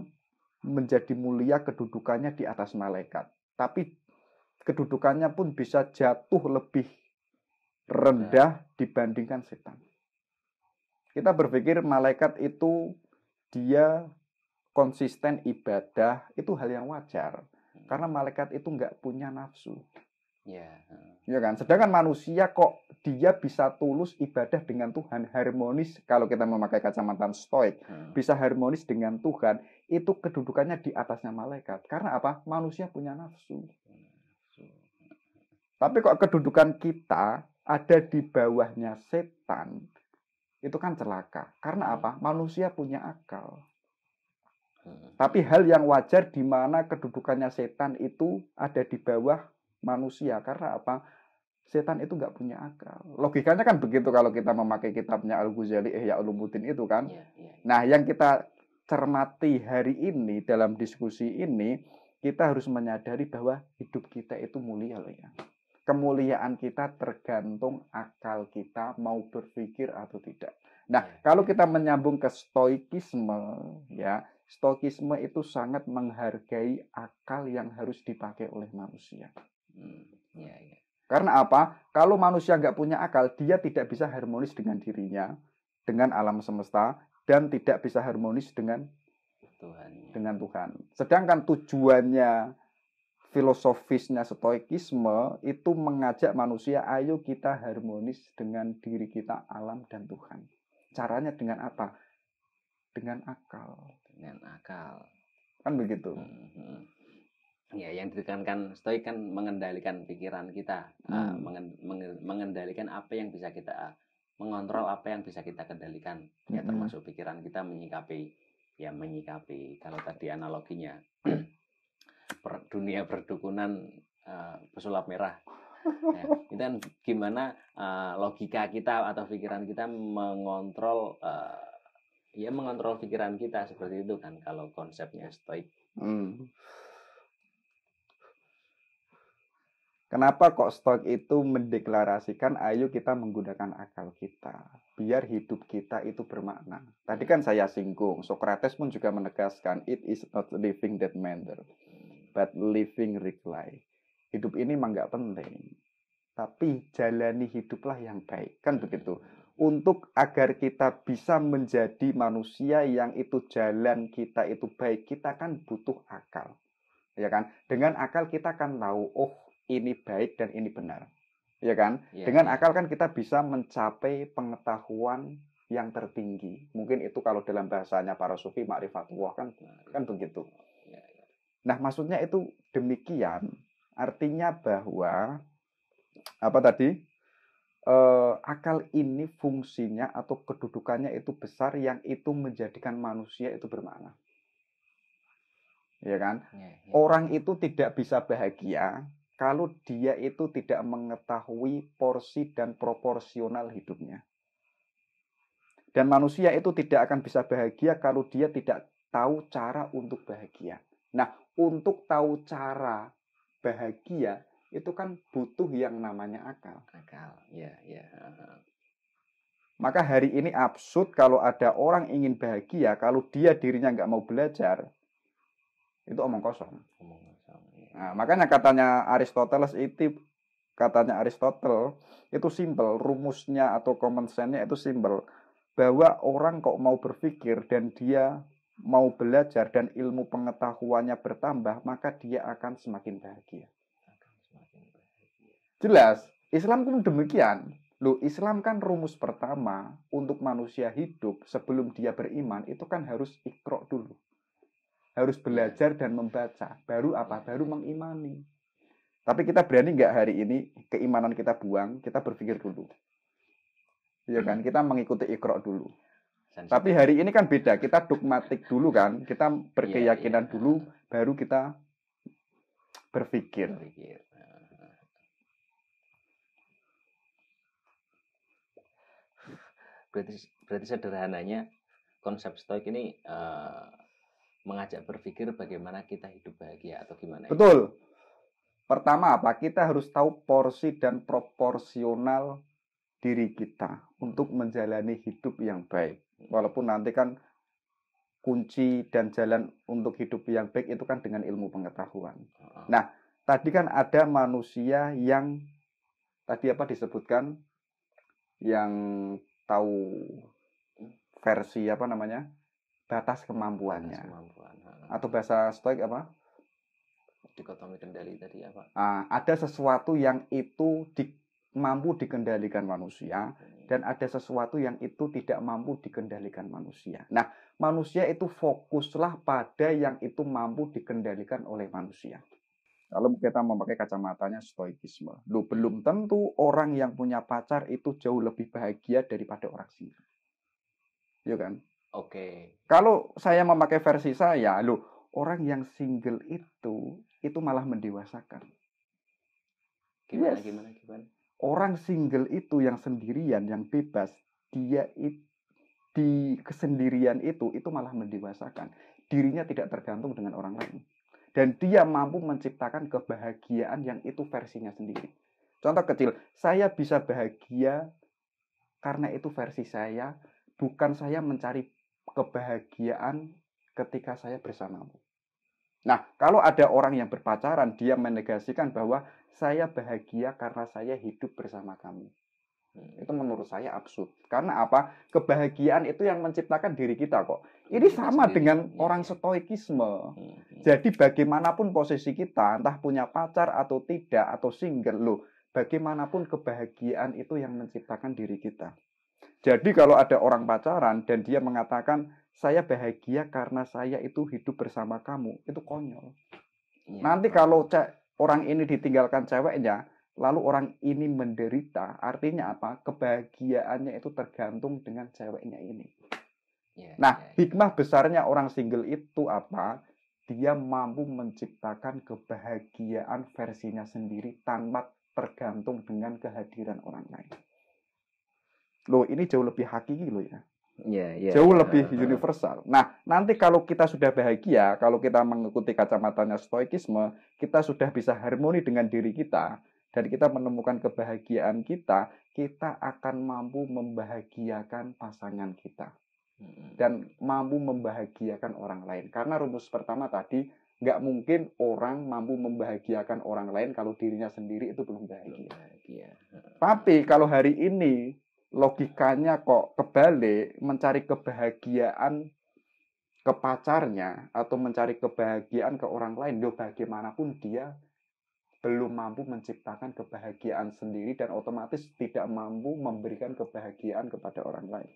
menjadi mulia kedudukannya di atas malaikat. Tapi kedudukannya pun bisa jatuh lebih rendah dibandingkan setan. Kita berpikir malaikat itu dia konsisten ibadah, itu hal yang wajar. Karena malaikat itu nggak punya nafsu. Ya kan? Sedangkan manusia kok dia bisa tulus ibadah dengan Tuhan, harmonis, kalau kita memakai kacamata stoik, bisa harmonis dengan Tuhan, itu kedudukannya di atasnya malaikat. Karena apa? Manusia punya nafsu. Tapi kok kedudukan kita ada di bawahnya setan, itu kan celaka. Karena apa? Manusia punya akal. Tapi hal yang wajar di mana kedudukannya setan itu ada di bawah manusia. Karena apa? Setan itu nggak punya akal. Logikanya kan begitu kalau kita memakai kitabnya Al-Ghazali, Ihya Ulumuddin itu kan. Nah, yang kita cermati hari ini dalam diskusi ini, kita harus menyadari bahwa hidup kita itu mulia loh ya. Kemuliaan kita tergantung akal kita mau berpikir atau tidak. Nah, kalau kita menyambung ke stoikisme, ya, stoikisme itu sangat menghargai akal yang harus dipakai oleh manusia. Karena apa? Kalau manusia nggak punya akal, dia tidak bisa harmonis dengan dirinya, dengan alam semesta, dan tidak bisa harmonis dengan Tuhan. Sedangkan tujuannya filosofisnya stoikisme itu mengajak manusia, ayo kita harmonis dengan diri kita, alam, dan Tuhan. Caranya dengan apa? Dengan akal. Kan begitu. Ya, yang ditekankan stoik kan mengendalikan pikiran kita, mengendalikan apa yang bisa kita mengontrol, apa yang bisa kita kendalikan, ya termasuk pikiran kita menyikapi. Kalau tadi analoginya dunia perdukunan pesulap merah, ya, itu kan gimana logika kita atau pikiran kita mengontrol pikiran kita, seperti itu kan kalau konsepnya stoik. Kenapa kok stoik itu mendeklarasikan ayo kita menggunakan akal kita biar hidup kita itu bermakna. Tadi kan saya singgung, Socrates pun juga menegaskan it is not living that matter, but living real life. Hidup ini memang nggak penting, tapi jalani hiduplah yang baik, kan begitu. Untuk agar kita bisa menjadi manusia yang itu jalan kita itu baik, kita kan butuh akal, ya kan? Dengan akal kita kan tahu, oh ini baik dan ini benar, ya kan? Dengan akal kan kita bisa mencapai pengetahuan yang tertinggi. Mungkin itu kalau dalam bahasanya para sufi ma'rifatullah kan begitu. Nah, maksudnya itu demikian. Artinya bahwa apa tadi? Akal ini fungsinya atau kedudukannya itu besar, yang itu menjadikan manusia itu bermakna. Ya kan? Orang itu tidak bisa bahagia kalau dia itu tidak mengetahui porsi dan proporsional hidupnya. Dan manusia itu tidak akan bisa bahagia kalau dia tidak tahu cara untuk bahagia. Nah, untuk tahu cara bahagia, itu kan butuh yang namanya akal. Maka hari ini absurd kalau ada orang ingin bahagia, kalau dia dirinya nggak mau belajar, itu omong kosong. Nah, makanya katanya Aristoteles itu simple, rumusnya atau common sense-nya itu simple, bahwa orang kok mau berpikir dan dia mau belajar dan ilmu pengetahuannya bertambah, maka dia akan semakin bahagia. Jelas, Islam pun demikian. Loh, Islam kan rumus pertama untuk manusia hidup sebelum dia beriman itu kan harus iqra dulu. harus belajar dan membaca. Baru apa? Baru mengimani. Tapi kita berani nggak hari ini keimanan kita buang, kita berpikir dulu. Iya kan? Kita mengikuti Iqra dulu. Tapi hari ini kan beda, kita dogmatik dulu kan, kita berkeyakinan dulu, baru kita berpikir. Berarti sederhananya konsep stoik ini mengajak berpikir bagaimana kita hidup bahagia atau gimana? Betul. Pertama apa? Kita harus tahu porsi dan proporsional diri kita untuk menjalani hidup yang baik. Walaupun nanti kan kunci dan jalan untuk hidup yang baik itu kan dengan ilmu pengetahuan. Nah, tadi kan ada manusia yang tadi apa disebutkan yang tahu versi apa namanya? Batas kemampuannya. Atau bahasa stoik apa? Dikotomi kendali tadi apa? Ada sesuatu yang itu mampu dikendalikan manusia dan ada sesuatu yang itu tidak mampu dikendalikan manusia. Nah, manusia itu fokuslah pada yang itu mampu dikendalikan oleh manusia. Kalau kita memakai kacamatanya stoikisme, belum tentu orang yang punya pacar itu jauh lebih bahagia daripada orang single. Iya kan? Oke. Kalau saya memakai versi saya, orang yang single itu malah mendewasakan. Gimana? Orang single itu yang sendirian, yang bebas, dia di kesendirian itu malah mendewasakan. Dirinya tidak tergantung dengan orang lain. Dan dia mampu menciptakan kebahagiaan yang itu versinya sendiri. Contoh kecil, saya bisa bahagia karena itu versi saya, bukan saya mencari kebahagiaan ketika saya bersamamu. Nah, kalau ada orang yang berpacaran, dia menegasikan bahwa saya bahagia karena saya hidup bersama kamu. Itu menurut saya absurd. Karena apa? Kebahagiaan itu yang menciptakan diri kita kok. Ini sama dengan orang stoikisme. Jadi bagaimanapun posisi kita, entah punya pacar atau tidak, atau single, bagaimanapun kebahagiaan itu yang menciptakan diri kita. Jadi kalau ada orang pacaran dan dia mengatakan, saya bahagia karena saya itu hidup bersama kamu, itu konyol. Nanti kalau orang ini ditinggalkan ceweknya, lalu orang ini menderita, artinya apa? Kebahagiaannya itu tergantung dengan ceweknya ini. Hikmah besarnya orang single itu apa? Dia mampu menciptakan kebahagiaan versinya sendiri tanpa tergantung dengan kehadiran orang lain. Ini jauh lebih hakiki ya. Jauh lebih universal. Nah, nanti kalau kita sudah bahagia, kalau kita mengikuti kacamatanya stoikisme, kita sudah bisa harmoni dengan diri kita, dan kita menemukan kebahagiaan kita, kita akan mampu membahagiakan pasangan kita. Dan mampu membahagiakan orang lain. Karena rumus pertama tadi, nggak mungkin orang mampu membahagiakan orang lain kalau dirinya sendiri itu belum bahagia. Tapi kalau hari ini, logikanya kok kebalik, mencari kebahagiaan ke pacarnya atau mencari kebahagiaan ke orang lain, bagaimanapun dia belum mampu menciptakan kebahagiaan sendiri dan otomatis tidak mampu memberikan kebahagiaan kepada orang lain.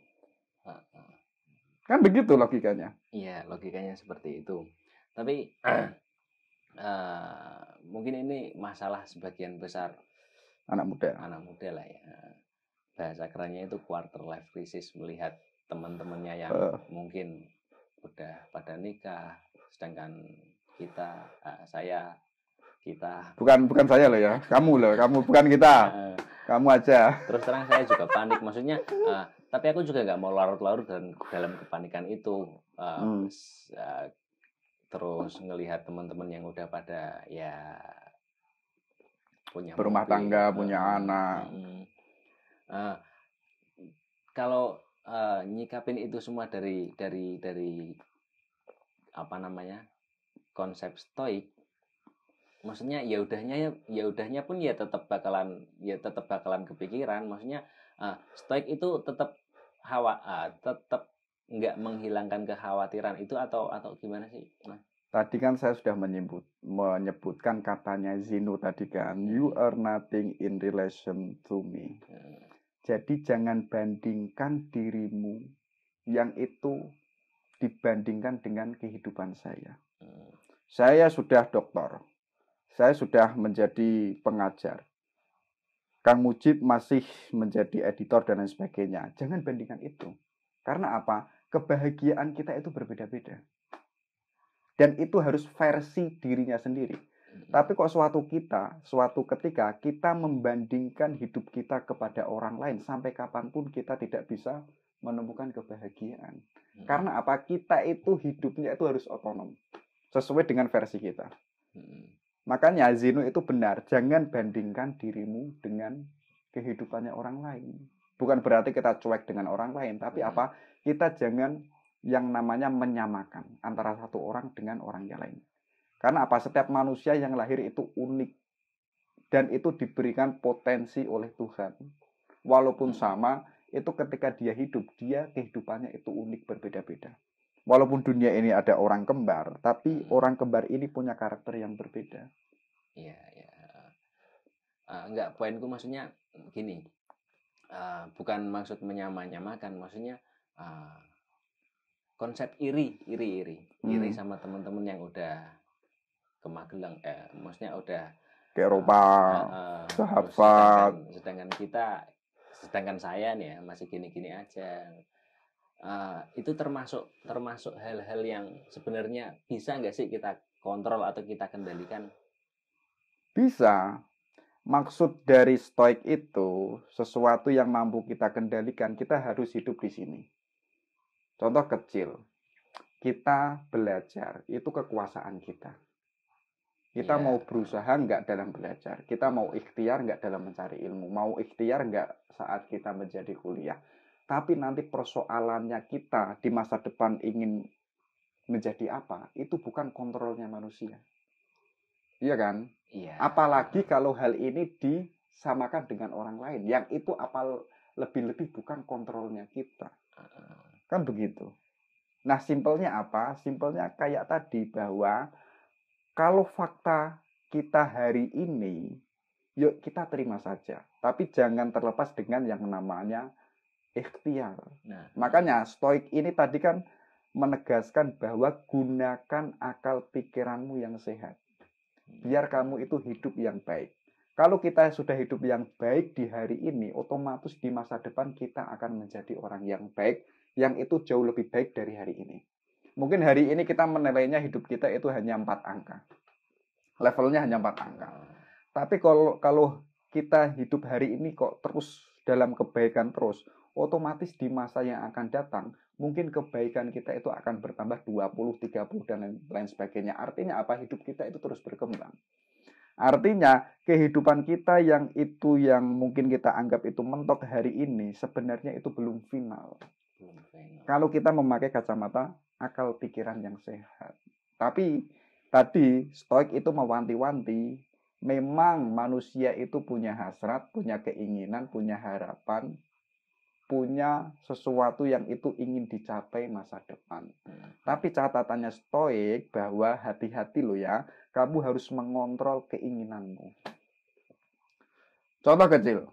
Kan begitu logikanya. Iya, logikanya seperti itu. Tapi mungkin ini masalah sebagian besar anak muda lah ya. Bahasa kerennya itu quarter life crisis, melihat teman-temannya yang mungkin udah pada nikah, sedangkan kita bukan saya loh ya, kamu bukan kita, kamu aja. Terus terang saya juga panik, maksudnya tapi aku juga nggak mau larut-larut dalam kepanikan itu. Terus ngelihat teman-teman yang udah pada ya punya berumah tangga, punya anak. Kalau nyikapin itu semua dari apa namanya, konsep stoik, maksudnya ya udahnya pun ya tetap bakalan kepikiran. Maksudnya stoik itu tetap nggak menghilangkan kekhawatiran itu atau gimana sih? Tadi kan saya sudah menyebutkan katanya Zeno tadi kan, you are nothing in relation to me. Jadi jangan bandingkan dirimu yang itu dibandingkan dengan kehidupan saya. Saya sudah doktor, saya sudah menjadi pengajar. Kang Mujib masih menjadi editor dan lain sebagainya. Jangan bandingkan itu. Karena apa? Kebahagiaan kita itu berbeda-beda. Dan itu harus versi dirinya sendiri. Tapi kok suatu ketika kita membandingkan hidup kita kepada orang lain, sampai kapanpun kita tidak bisa menemukan kebahagiaan. Karena apa? Kita itu hidupnya itu harus otonom. Sesuai dengan versi kita. Makanya Zeno itu benar. Jangan bandingkan dirimu dengan kehidupannya orang lain. Bukan berarti kita cuek dengan orang lain. Tapi apa? Kita jangan yang namanya menyamakan antara satu orang dengan orang yang lain. Karena apa? Setiap manusia yang lahir itu unik. Dan itu diberikan potensi oleh Tuhan. Walaupun sama, itu ketika dia hidup, dia kehidupannya itu unik, berbeda-beda. Walaupun dunia ini ada orang kembar, tapi orang kembar ini punya karakter yang berbeda. Iya, ya. Enggak, poinku maksudnya gini. Bukan maksud menyamakan, maksudnya konsep iri sama teman-teman yang udah ke Magelang, maksudnya udah ke Eropa, sahabat. Sedangkan saya nih ya masih gini-gini aja. Itu termasuk hal-hal yang sebenarnya bisa nggak sih kita kontrol atau kita kendalikan? Bisa. Maksud dari stoik itu sesuatu yang mampu kita kendalikan. Kita harus hidup di sini. Contoh kecil, kita belajar itu kekuasaan kita. Kita mau berusaha nggak dalam belajar, kita mau ikhtiar nggak dalam mencari ilmu, mau ikhtiar nggak saat kita menjadi kuliah. Tapi nanti persoalannya kita di masa depan ingin menjadi apa, itu bukan kontrolnya manusia. Iya kan? Iya. Apalagi kalau hal ini disamakan dengan orang lain, yang itu lebih-lebih bukan kontrolnya kita. Kan begitu. Nah, simpelnya apa? Simpelnya kayak tadi, bahwa kalau fakta kita hari ini, yuk kita terima saja. Tapi jangan terlepas dengan yang namanya ikhtiar. Makanya stoik ini tadi kan menegaskan bahwa gunakan akal pikiranmu yang sehat. Biar kamu itu hidup yang baik. Kalau kita sudah hidup yang baik di hari ini, otomatis di masa depan kita akan menjadi orang yang baik, yang itu jauh lebih baik dari hari ini. Mungkin hari ini kita menilainya hidup kita itu hanya 4 angka. Levelnya hanya 4 angka. Tapi kalau kita hidup hari ini kok terus dalam kebaikan terus, otomatis di masa yang akan datang, mungkin kebaikan kita itu akan bertambah 20, 30, dan lain sebagainya. Artinya apa? Hidup kita itu terus berkembang. Artinya kehidupan kita yang mungkin kita anggap itu mentok hari ini, sebenarnya itu belum final. Kalau kita memakai kacamata akal pikiran yang sehat. Tapi tadi stoik itu mewanti-wanti, memang manusia itu punya hasrat, punya keinginan, punya harapan, punya sesuatu yang itu ingin dicapai masa depan. Tapi catatannya stoik bahwa hati-hati lo ya, kamu harus mengontrol keinginanmu. Contoh kecil,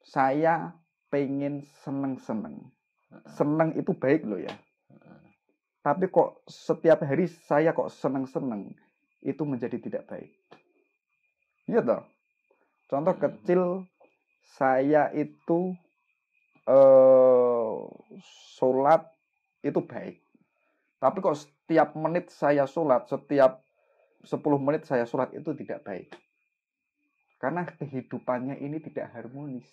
saya pengen seneng-seneng. Seneng itu baik lo ya. Tapi kok setiap hari saya kok seneng-seneng, itu menjadi tidak baik. Iya toh? Contoh kecil, saya itu sholat itu baik. Tapi kok setiap menit saya sholat, setiap 10 menit saya sholat, itu tidak baik. Karena kehidupannya ini tidak harmonis.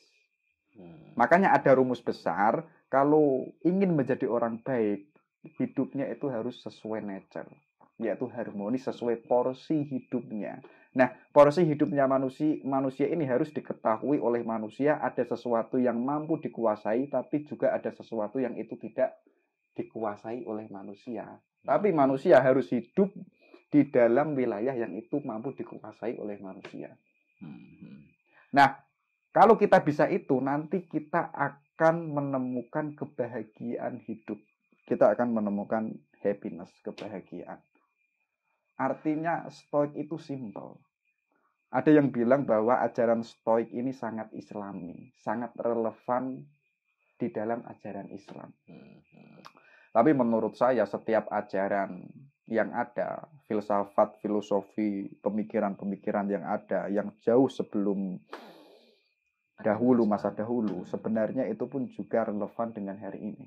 Makanya ada rumus besar, kalau ingin menjadi orang baik, hidupnya itu harus sesuai nature, yaitu harmonis, sesuai porsi hidupnya. Nah, porsi hidupnya manusia ini harus diketahui oleh manusia. Ada sesuatu yang mampu dikuasai, tapi juga ada sesuatu yang itu tidak dikuasai oleh manusia. Tapi manusia harus hidup di dalam wilayah yang itu mampu dikuasai oleh manusia. Nah, kalau kita bisa itu, nanti kita akan menemukan kebahagiaan hidup. Kita akan menemukan happiness, kebahagiaan. Artinya stoik itu simple. Ada yang bilang bahwa ajaran stoik ini sangat islami, sangat relevan di dalam ajaran Islam. Tapi menurut saya setiap ajaran yang ada, filsafat, filosofi, pemikiran-pemikiran yang ada, yang jauh sebelum dahulu, masa dahulu, sebenarnya itu pun juga relevan dengan hari ini.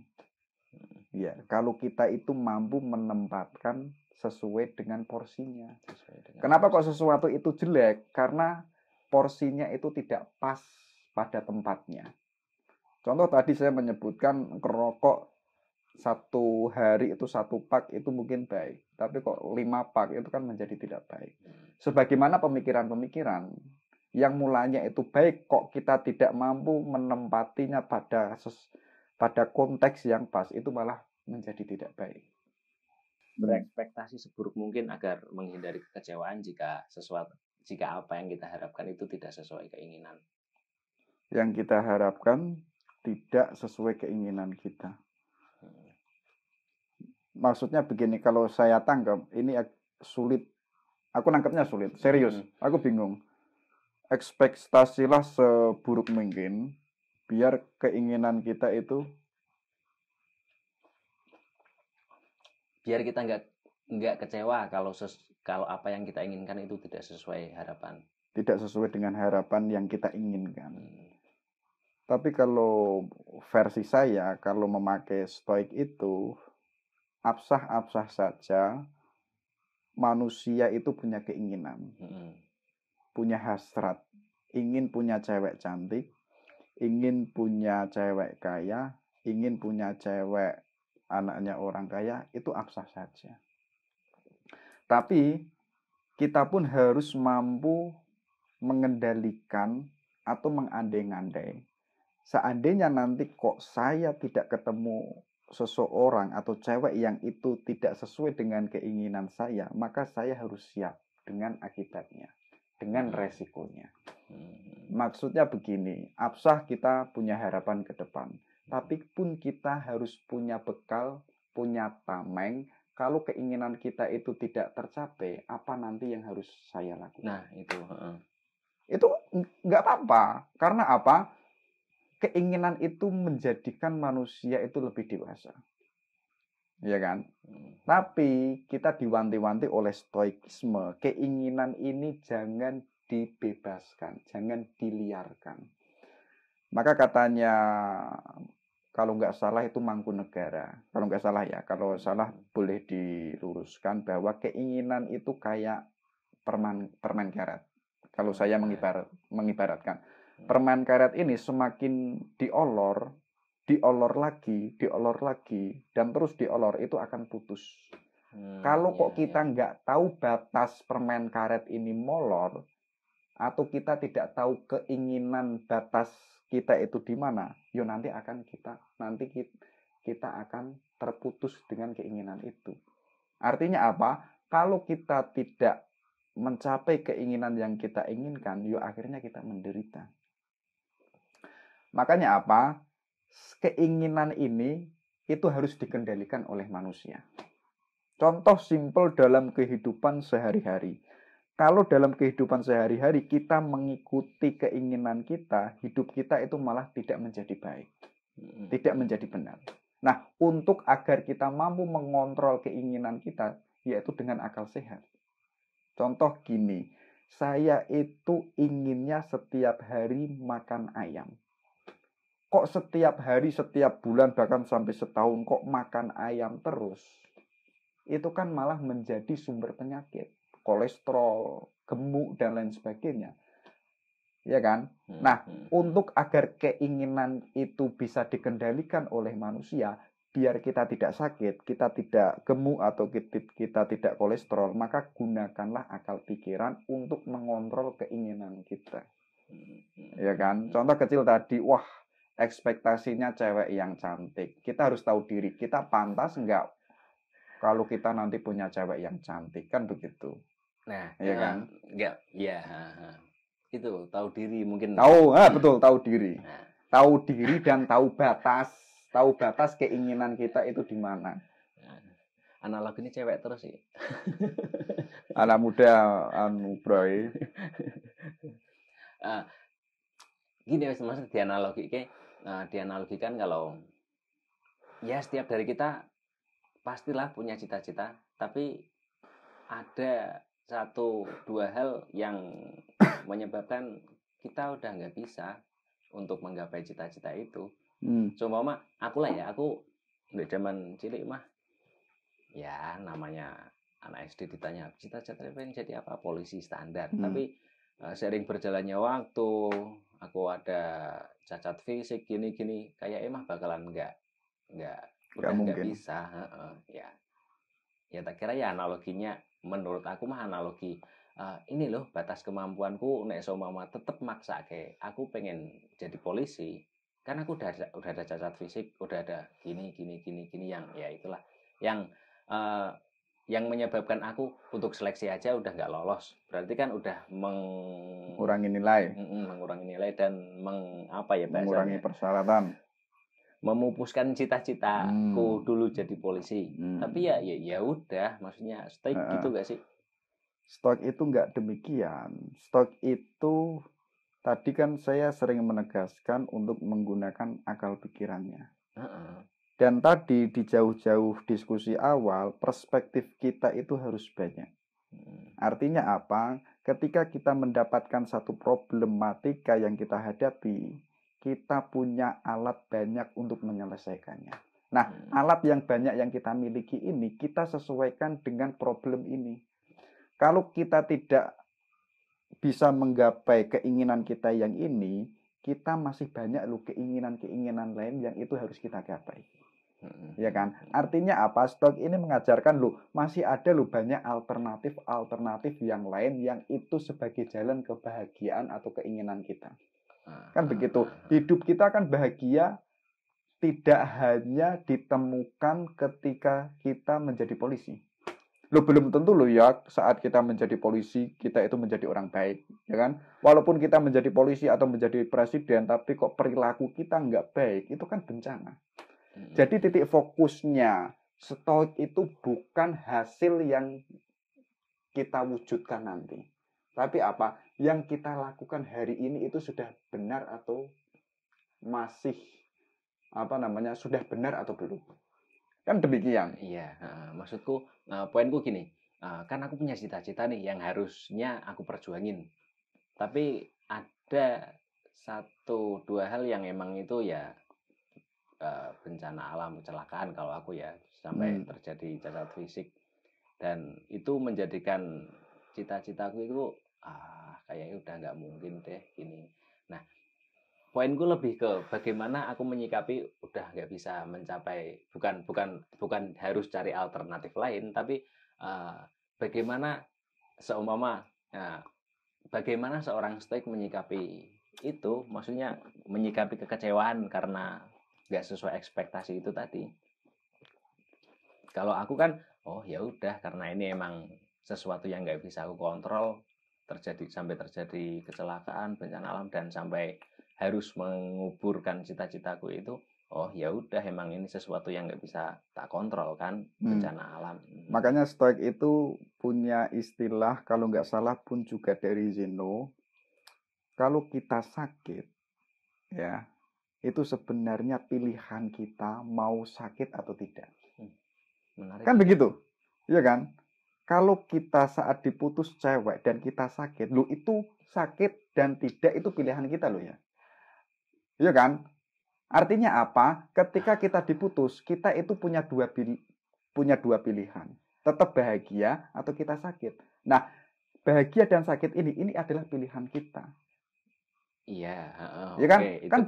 Ya, kalau kita itu mampu menempatkan sesuai dengan porsinya. Kenapa kok sesuatu itu jelek? Karena porsinya itu tidak pas pada tempatnya. Contoh tadi saya menyebutkan rokok satu hari itu 1 pak itu mungkin baik, tapi kok 5 pak itu kan menjadi tidak baik. Sebagaimana pemikiran-pemikiran yang mulanya itu baik, kok kita tidak mampu menempatinya pada konteks yang pas, itu malah menjadi tidak baik. Berekspektasi seburuk mungkin agar menghindari kekecewaan jika apa yang kita harapkan itu tidak sesuai keinginan. Yang kita harapkan tidak sesuai keinginan kita. Maksudnya begini, kalau saya tangkap ini sulit, aku nangkapnya sulit, serius, aku bingung. Ekspektasilah seburuk mungkin biar keinginan kita itu, biar kita nggak kecewa kalau apa yang kita inginkan itu tidak sesuai harapan, tidak sesuai dengan harapan yang kita inginkan. Tapi kalau versi saya, kalau memakai stoik itu absah-absah saja, manusia itu punya keinginan, punya hasrat, ingin punya cewek cantik, ingin punya cewek kaya, ingin punya cewek anaknya orang kaya, itu absah saja. Tapi kita pun harus mampu mengendalikan atau mengandai-andai. Seandainya nanti kok saya tidak ketemu seseorang atau cewek yang itu tidak sesuai dengan keinginan saya, maka saya harus siap dengan akibatnya, dengan resikonya. Maksudnya begini, absah kita punya harapan ke depan, tapi pun kita harus punya bekal, punya tameng. Kalau keinginan kita itu tidak tercapai, apa nanti yang harus saya lakukan? Nah, itu nggak apa-apa. Karena apa? Keinginan itu menjadikan manusia itu lebih dewasa. Ya kan? Tapi kita diwanti-wanti oleh stoikisme. Keinginan ini jangan dibebaskan, jangan diliarkan. Maka katanya, kalau nggak salah itu Mangkunegara. Kalau nggak salah ya, kalau salah boleh diluruskan bahwa keinginan itu kayak permen karet. Kalau saya mengibaratkan. Permen karet ini semakin diolor lagi, dan terus diolor, itu akan putus. Kalau kok kita nggak tahu batas permen karet ini molor, atau kita tidak tahu keinginan batas kita itu di mana, nanti kita akan terputus dengan keinginan itu. Artinya apa? Kalau kita tidak mencapai keinginan yang kita inginkan, akhirnya kita menderita. Makanya apa? Keinginan ini itu harus dikendalikan oleh manusia. Contoh simpel dalam kehidupan sehari-hari. Kalau dalam kehidupan sehari-hari kita mengikuti keinginan kita, hidup kita itu malah tidak menjadi baik, tidak menjadi benar. Nah, untuk agar kita mampu mengontrol keinginan kita, yaitu dengan akal sehat. Contoh gini, saya itu inginnya setiap hari makan ayam. Kok setiap hari, setiap bulan, bahkan sampai setahun kok makan ayam terus? Itu kan malah menjadi sumber penyakit, kolesterol, gemuk, dan lain sebagainya. Ya kan? Nah, untuk agar keinginan itu bisa dikendalikan oleh manusia, biar kita tidak sakit, kita tidak gemuk, atau kita tidak kolesterol, maka gunakanlah akal pikiran untuk mengontrol keinginan kita. Ya kan? Contoh kecil tadi, wah, ekspektasinya cewek yang cantik. Kita harus tahu diri, kita pantas enggak kalau kita nanti punya cewek yang cantik, kan begitu. Nah, ya kan? Enggak, ya. Itu tahu diri mungkin. Betul, tahu diri. Nah. Tahu diri dan tahu batas keinginan kita itu di mana. Analog ini cewek terus sih. Anak muda bro. Gini maksud dianalogikan kalau ya setiap dari kita pastilah punya cita-cita, tapi ada satu dua hal yang menyebabkan kita udah nggak bisa untuk menggapai cita-cita itu. Cuma aku lah ya, aku di zaman cilik mah ya namanya anak SD ditanya cita-cita pengen jadi apa, polisi standar. Tapi sering berjalannya waktu, aku ada cacat fisik gini-gini, kayak emang bakalan nggak udah nggak bisa. Ya tak kira ya analoginya, menurut aku mah analogi ini loh batas kemampuanku, nek mama tetep maksa kayak aku pengen jadi polisi, kan aku udah ada cacat fisik, udah ada gini yang ya itulah yang menyebabkan aku untuk seleksi aja udah nggak lolos, berarti kan udah mengurangi nilai dan mengurangi persyaratan, memupuskan cita-citaku dulu jadi polisi. Tapi ya udah, maksudnya stoik gitu gak sih? Stoik itu nggak demikian. Stoik itu tadi kan saya sering menegaskan untuk menggunakan akal pikirannya. Dan tadi di jauh-jauh diskusi awal, perspektif kita itu harus banyak. Artinya apa? Ketika kita mendapatkan satu problematika yang kita hadapi, kita punya alat banyak untuk menyelesaikannya. Nah, alat yang banyak yang kita miliki ini, kita sesuaikan dengan problem ini. Kalau kita tidak bisa menggapai keinginan kita yang ini, kita masih banyak loh keinginan-keinginan lain yang itu harus kita gapai. Ya kan? Artinya apa? Stoik ini mengajarkan loh, masih ada loh banyak alternatif yang lain yang itu sebagai jalan kebahagiaan atau keinginan kita. Kan begitu. Hidup kita kan bahagia tidak hanya ditemukan ketika kita menjadi polisi. Lo belum tentu lo ya saat kita menjadi polisi kita itu menjadi orang baik, ya kan? Walaupun kita menjadi polisi atau menjadi presiden, tapi kok perilaku kita nggak baik, itu kan bencana. Jadi titik fokusnya stoik itu bukan hasil yang kita wujudkan nanti, tapi apa yang kita lakukan hari ini itu sudah benar atau masih sudah benar atau belum. Kan demikian. Iya, maksudku, poinku gini, kan aku punya cita-cita nih yang harusnya aku perjuangin. Tapi ada satu dua hal yang emang itu ya bencana alam, kecelakaan kalau aku ya, sampai terjadi cacat fisik. Dan itu menjadikan cita-citaku itu kayaknya udah nggak mungkin deh gini. Nah, poinku lebih ke bagaimana aku menyikapi udah nggak bisa mencapai, bukan harus cari alternatif lain, tapi bagaimana seumpama bagaimana seorang stoik menyikapi itu, maksudnya menyikapi kekecewaan karena nggak sesuai ekspektasi itu tadi. Kalau aku kan ya udah, karena ini emang sesuatu yang nggak bisa aku kontrol, sampai terjadi kecelakaan, bencana alam, dan sampai harus menguburkan cita-citaku itu, ya udah emang ini sesuatu yang nggak bisa tak kontrol kan, bencana alam. Makanya stoik itu punya istilah, kalau nggak salah pun juga dari Zeno, kalau kita sakit ya itu sebenarnya pilihan kita mau sakit atau tidak. Menarik. Kan begitu, iya kan? Kalau kita saat diputus cewek dan kita sakit, lo itu sakit dan tidak itu pilihan kita lo ya. Iya kan? Artinya apa? Ketika kita diputus, kita itu punya dua pilihan. Tetap bahagia atau kita sakit. Nah, bahagia dan sakit ini adalah pilihan kita. Iya, ya kan? Okay, kan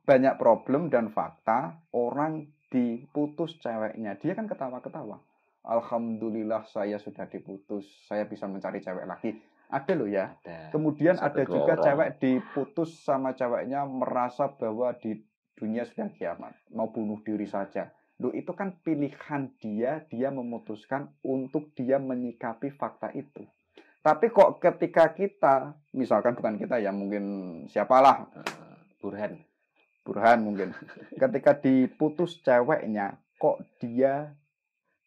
banyak problem dan fakta orang diputus ceweknya, dia kan ketawa-ketawa. Alhamdulillah saya sudah diputus, saya bisa mencari cewek lagi. Ada loh ya. Ada. Kemudian ada juga cewek diputus sama ceweknya merasa bahwa di dunia sudah kiamat, mau bunuh diri saja. Loh itu kan pilihan dia memutuskan untuk dia menyikapi fakta itu. Tapi kok ketika kita, misalkan bukan kita ya, mungkin siapalah, Burhan mungkin, ketika diputus ceweknya, kok dia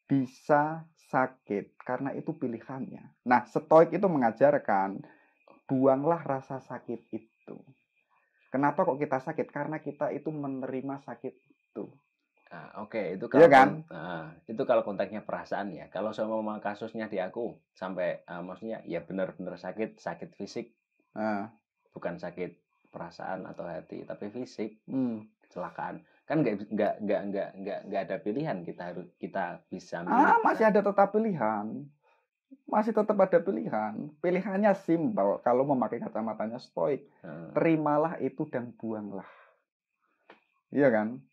bisa sakit karena itu pilihannya. Nah, stoik itu mengajarkan buanglah rasa sakit itu. Kenapa kok kita sakit? Karena kita itu menerima sakit itu. Oke, itu Iya kalau kan? itu kalau konteksnya perasaan ya. Kalau sama kasusnya di aku sampai maksudnya ya benar-benar sakit fisik, Nah, bukan sakit perasaan atau hati, tapi fisik, hmm. kecelakaan. Kan nggak ada pilihan, kita bisa milih Masih kita. ada tetap pilihan. Masih tetap ada pilihan. Pilihannya simpel. Kalau memakai kacamatanya stoik, terimalah itu dan buanglah. Iya kan?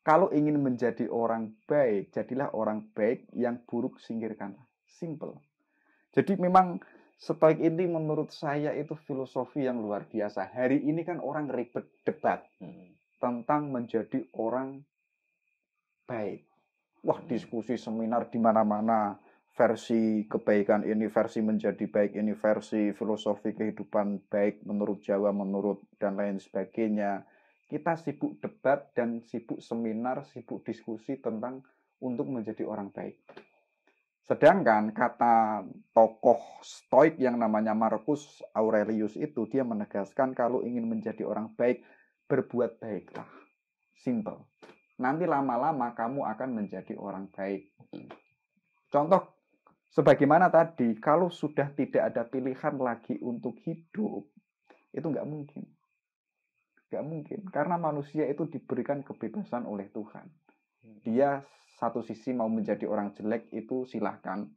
Kalau ingin menjadi orang baik, jadilah orang baik, yang buruk singkirkanlah. Simple. Jadi memang stoik ini menurut saya itu filosofi yang luar biasa. Hari ini kan orang ribet debat tentang menjadi orang baik. Wah, diskusi seminar di mana-mana. Versi kebaikan ini, versi menjadi baik ini, versi filosofi kehidupan baik menurut Jawa, menurut dan lain sebagainya. Kita sibuk debat dan sibuk seminar, sibuk diskusi tentang untuk menjadi orang baik. Sedangkan kata tokoh stoik yang namanya Marcus Aurelius itu, dia menegaskan kalau ingin menjadi orang baik, berbuat baiklah. Simple. Nanti lama-lama kamu akan menjadi orang baik. Contoh, sebagaimana tadi, kalau sudah tidak ada pilihan lagi untuk hidup, itu nggak mungkin. Nggak mungkin. Karena manusia itu diberikan kebebasan oleh Tuhan. Dia satu sisi mau menjadi orang jelek itu silahkan.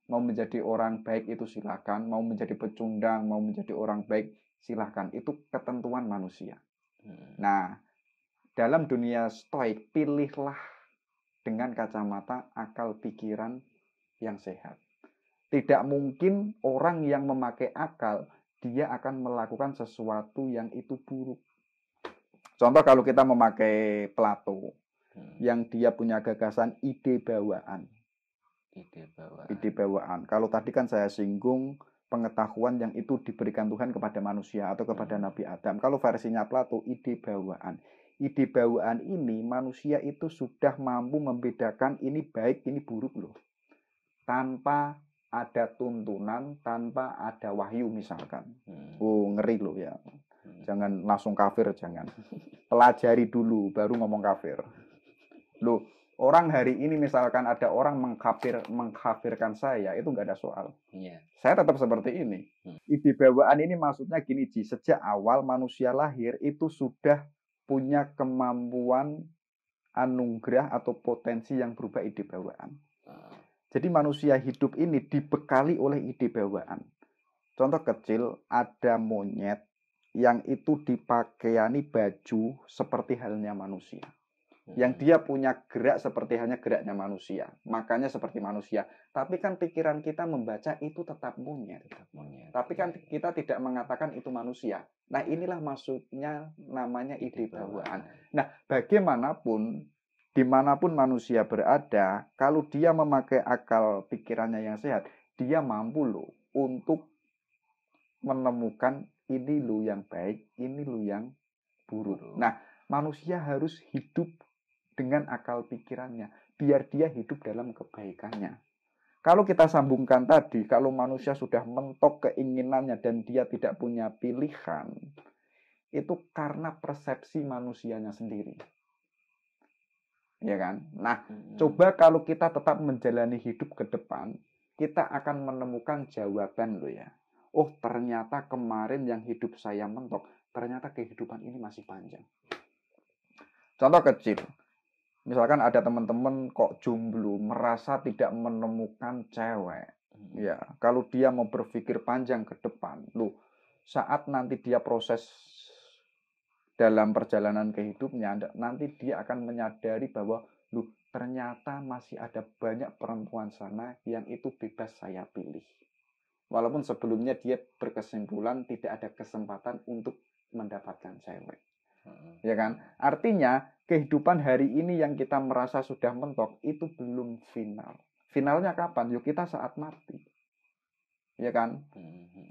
Mau menjadi orang baik itu silahkan. Mau menjadi pecundang, mau menjadi orang baik silahkan. Itu ketentuan manusia. Nah, dalam dunia stoik, pilihlah dengan kacamata akal pikiran yang sehat. Tidak mungkin orang yang memakai akal, dia akan melakukan sesuatu yang itu buruk. Contoh kalau kita memakai Plato, yang dia punya gagasan ide bawaan. Ide bawaan. Kalau tadi kan saya singgung pengetahuan yang itu diberikan Tuhan kepada manusia atau kepada Nabi Adam. Kalau versinya Plato, ide bawaan. Ide bawaan ini manusia itu sudah mampu membedakan ini baik, ini buruk loh. Tanpa ada tuntunan, tanpa ada wahyu misalkan. Ngeri loh ya. Jangan langsung kafir, jangan. Pelajari dulu, baru ngomong kafir. Loh, orang hari ini misalkan ada orang mengkafirkan saya, itu nggak ada soal. Saya tetap seperti ini. Ide bawaan ini maksudnya gini, Ji. Sejak awal manusia lahir itu sudah punya kemampuan anugerah atau potensi yang berupa ide bawaan. Jadi manusia hidup ini dibekali oleh ide bawaan. Contoh kecil, ada monyet yang itu dipakaiani baju seperti halnya manusia. Yang dia punya gerak seperti halnya geraknya manusia. Makanya seperti manusia. Tapi kan pikiran kita membaca itu tetap monyet. Tapi kan kita tidak mengatakan itu manusia. Nah, inilah maksudnya namanya ide bawaan. Nah, bagaimanapun dimanapun manusia berada, kalau dia memakai akal pikirannya yang sehat, dia mampu loh untuk menemukan ini loh yang baik, ini loh yang buruk. Nah, manusia harus hidup dengan akal pikirannya, biar dia hidup dalam kebaikannya. Kalau kita sambungkan tadi, kalau manusia sudah mentok keinginannya dan dia tidak punya pilihan, itu karena persepsi manusianya sendiri. Ya kan? Nah, coba kalau kita tetap menjalani hidup ke depan, kita akan menemukan jawaban loh ya. Oh, ternyata kemarin yang hidup saya mentok, ternyata kehidupan ini masih panjang. Contoh kecil, misalkan ada teman-teman kok jomblo, merasa tidak menemukan cewek. Ya, kalau dia mau berpikir panjang ke depan, loh, saat nanti dia proses dalam perjalanan kehidupnya, nanti dia akan menyadari bahwa loh, ternyata masih ada banyak perempuan sana yang itu bebas saya pilih. Walaupun sebelumnya dia berkesimpulan tidak ada kesempatan untuk mendapatkan cewek. Ya kan? Artinya kehidupan hari ini yang kita merasa sudah mentok itu belum final. Finalnya kapan? Yuk kita saat mati. Ya kan?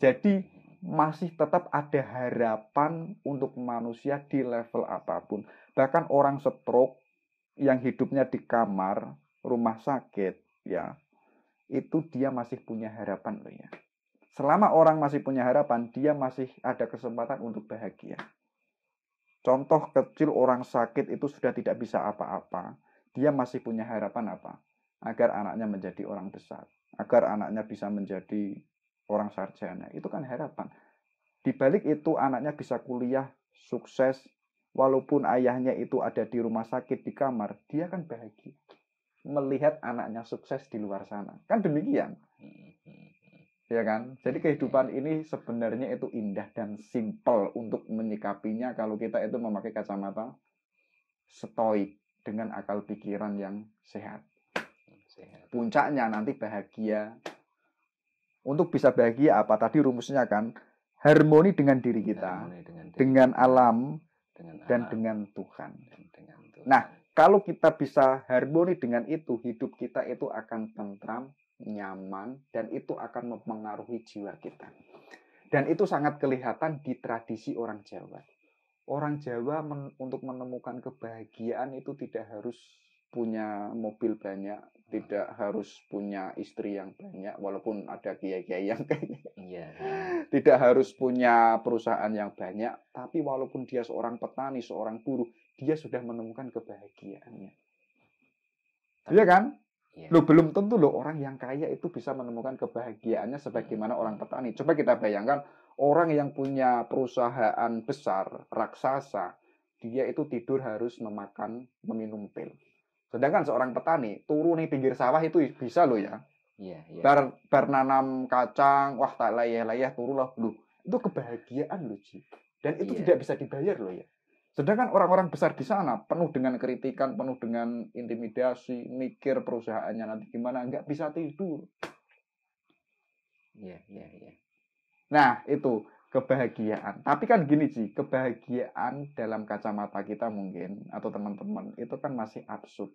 Jadi masih tetap ada harapan untuk manusia di level apapun. Bahkan orang stroke yang hidupnya di kamar rumah sakit, ya, itu dia masih punya harapan loh ya. Selama orang masih punya harapan, dia masih ada kesempatan untuk bahagia. Contoh kecil, orang sakit itu sudah tidak bisa apa-apa. dia masih punya harapan apa? Agar anaknya menjadi orang besar, agar anaknya bisa menjadi orang sarjana. Itu kan harapan. Di balik itu anaknya bisa kuliah, sukses, walaupun ayahnya itu ada di rumah sakit di kamar, dia kan bahagia melihat anaknya sukses di luar sana. Kan demikian. Ya kan? Jadi kehidupan ini sebenarnya itu indah dan simpel untuk menyikapinya kalau kita itu memakai kacamata stoik dengan akal pikiran yang sehat. Puncaknya nanti bahagia. Untuk bisa bahagia apa? Tadi rumusnya kan harmoni dengan diri kita, dengan alam, dan dengan Tuhan. Nah, kalau kita bisa harmoni dengan itu, hidup kita itu akan tentram, nyaman, dan itu akan mempengaruhi jiwa kita. Dan itu sangat kelihatan di tradisi orang Jawa. Orang Jawa untuk menemukan kebahagiaan itu tidak harus punya mobil banyak, tidak harus punya istri yang banyak, walaupun ada kiai-kiai yang kayak tidak harus punya perusahaan yang banyak, tapi walaupun dia seorang petani, seorang buruh, dia sudah menemukan kebahagiaannya. Iya kan? Loh, belum tentu loh orang yang kaya itu bisa menemukan kebahagiaannya sebagaimana orang petani. Coba kita bayangkan orang yang punya perusahaan besar, raksasa, dia itu tidur harus meminum pil. Sedangkan seorang petani turun di pinggir sawah itu bisa loh ya. Bar nanam kacang, wah tak layah-layah turun lah loh. Itu kebahagiaan loh, Ji. Dan itu tidak bisa dibayar loh ya. Sedangkan orang-orang besar di sana penuh dengan kritikan, penuh dengan intimidasi, mikir perusahaannya nanti gimana, nggak bisa tidur. Nah, itu kebahagiaan. Tapi kan gini sih, kebahagiaan dalam kacamata kita mungkin atau teman-teman itu kan masih absurd.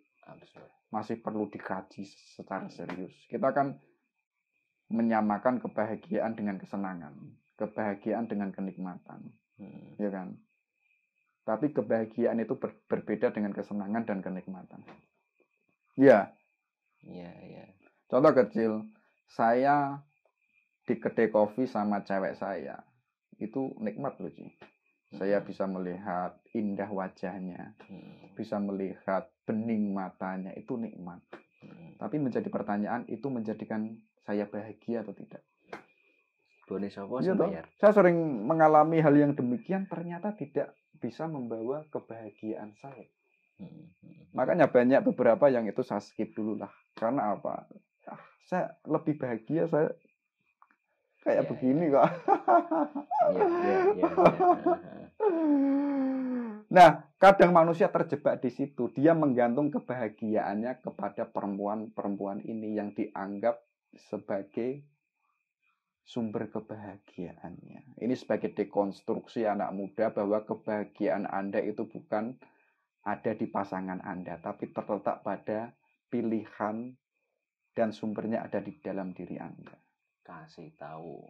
Masih perlu dikaji secara serius. Kita kan menyamakan kebahagiaan dengan kesenangan, kebahagiaan dengan kenikmatan. Ya kan? Tapi kebahagiaan itu berbeda dengan kesenangan dan kenikmatan. Ya. Contoh kecil, saya di kedai kopi sama cewek saya. Itu nikmat loh, Ci. Saya bisa melihat indah wajahnya, bisa melihat bening matanya, itu nikmat. Tapi menjadi pertanyaan, itu menjadikan saya bahagia atau tidak? Saya sering mengalami hal yang demikian, ternyata tidak bisa membawa kebahagiaan saya. Makanya banyak beberapa yang itu saya skip dulu lah. Karena apa? Saya lebih bahagia, saya kayak begini kok. Nah, kadang manusia terjebak di situ. Dia menggantung kebahagiaannya kepada perempuan-perempuan ini yang dianggap sebagai sumber kebahagiaannya. Ini sebagai dekonstruksi anak muda bahwa kebahagiaan Anda itu bukan ada di pasangan Anda, tapi terletak pada pilihan dan sumbernya ada di dalam diri Anda. Kasih tahu.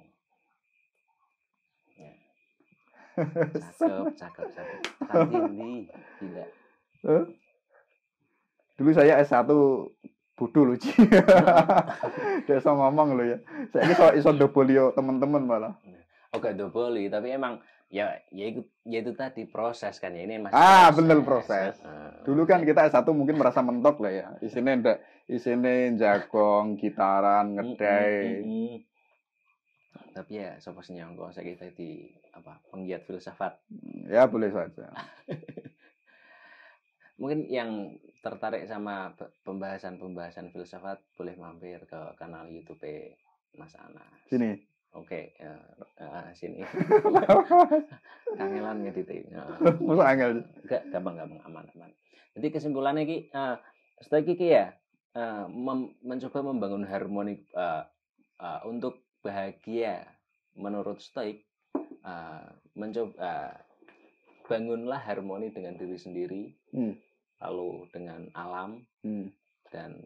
Cakep. Tadi gila. Dulu saya S1 bodoh loh, Ci. Dia so ngomong loh ya. Saya ini iso dobolio teman-teman malah. Oke, doboli, tapi emang ya itu tadi proses kan ya, ini masih bener proses. Dulu kan kita S1 mungkin merasa mentok lah ya. Isine jagong, gitaran, ngedai. Tapi ya sapa senyangko saya kita di penggiat filsafat. Ya boleh saja. Mungkin yang tertarik sama pembahasan filsafat boleh mampir ke kanal YouTube Mas Anas. Sini. Oke, sini. Kangelan ngedit. Masa angel? Enggak, gampang aman. Jadi kesimpulannya stoik ya mencoba membangun harmoni untuk bahagia menurut stoik, mencoba bangunlah harmoni dengan diri sendiri, lalu dengan alam dan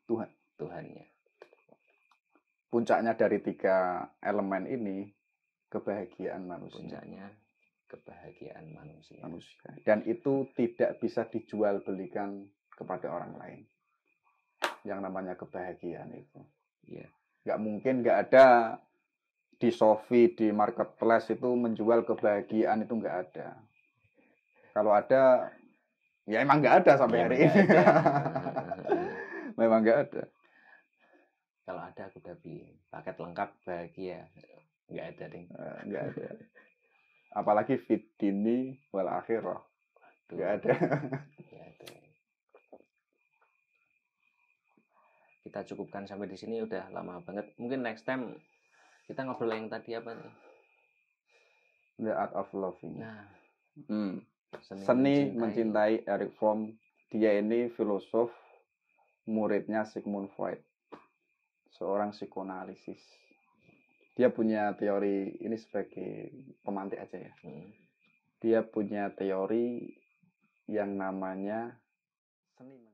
Tuhannya. Puncaknya dari 3 elemen ini kebahagiaan manusia. Puncaknya kebahagiaan manusia. Dan itu tidak bisa dijual belikan kepada orang lain. Yang namanya kebahagiaan itu. Iya. Nggak mungkin, nggak ada di Shopee, di marketplace itu menjual kebahagiaan, itu nggak ada. Kalau ada, Ya emang nggak ada sampai hari ini. Memang nggak ada. Kalau ada aku udah beli paket lengkap bahagia. Nggak ada ding. Nggak ada. Apalagi fit dini wal akhirah. Nggak ada. Nggak ada. Kita cukupkan sampai di sini, udah lama banget. Mungkin next time kita ngobrol yang tadi apa nih? The Art of Loving. Nah, Seni mencintai Erich Fromm. Dia ini filosof, muridnya Sigmund Freud, seorang psikoanalisis. Dia punya teori ini sebagai pemantik aja ya. Dia punya teori yang namanya seni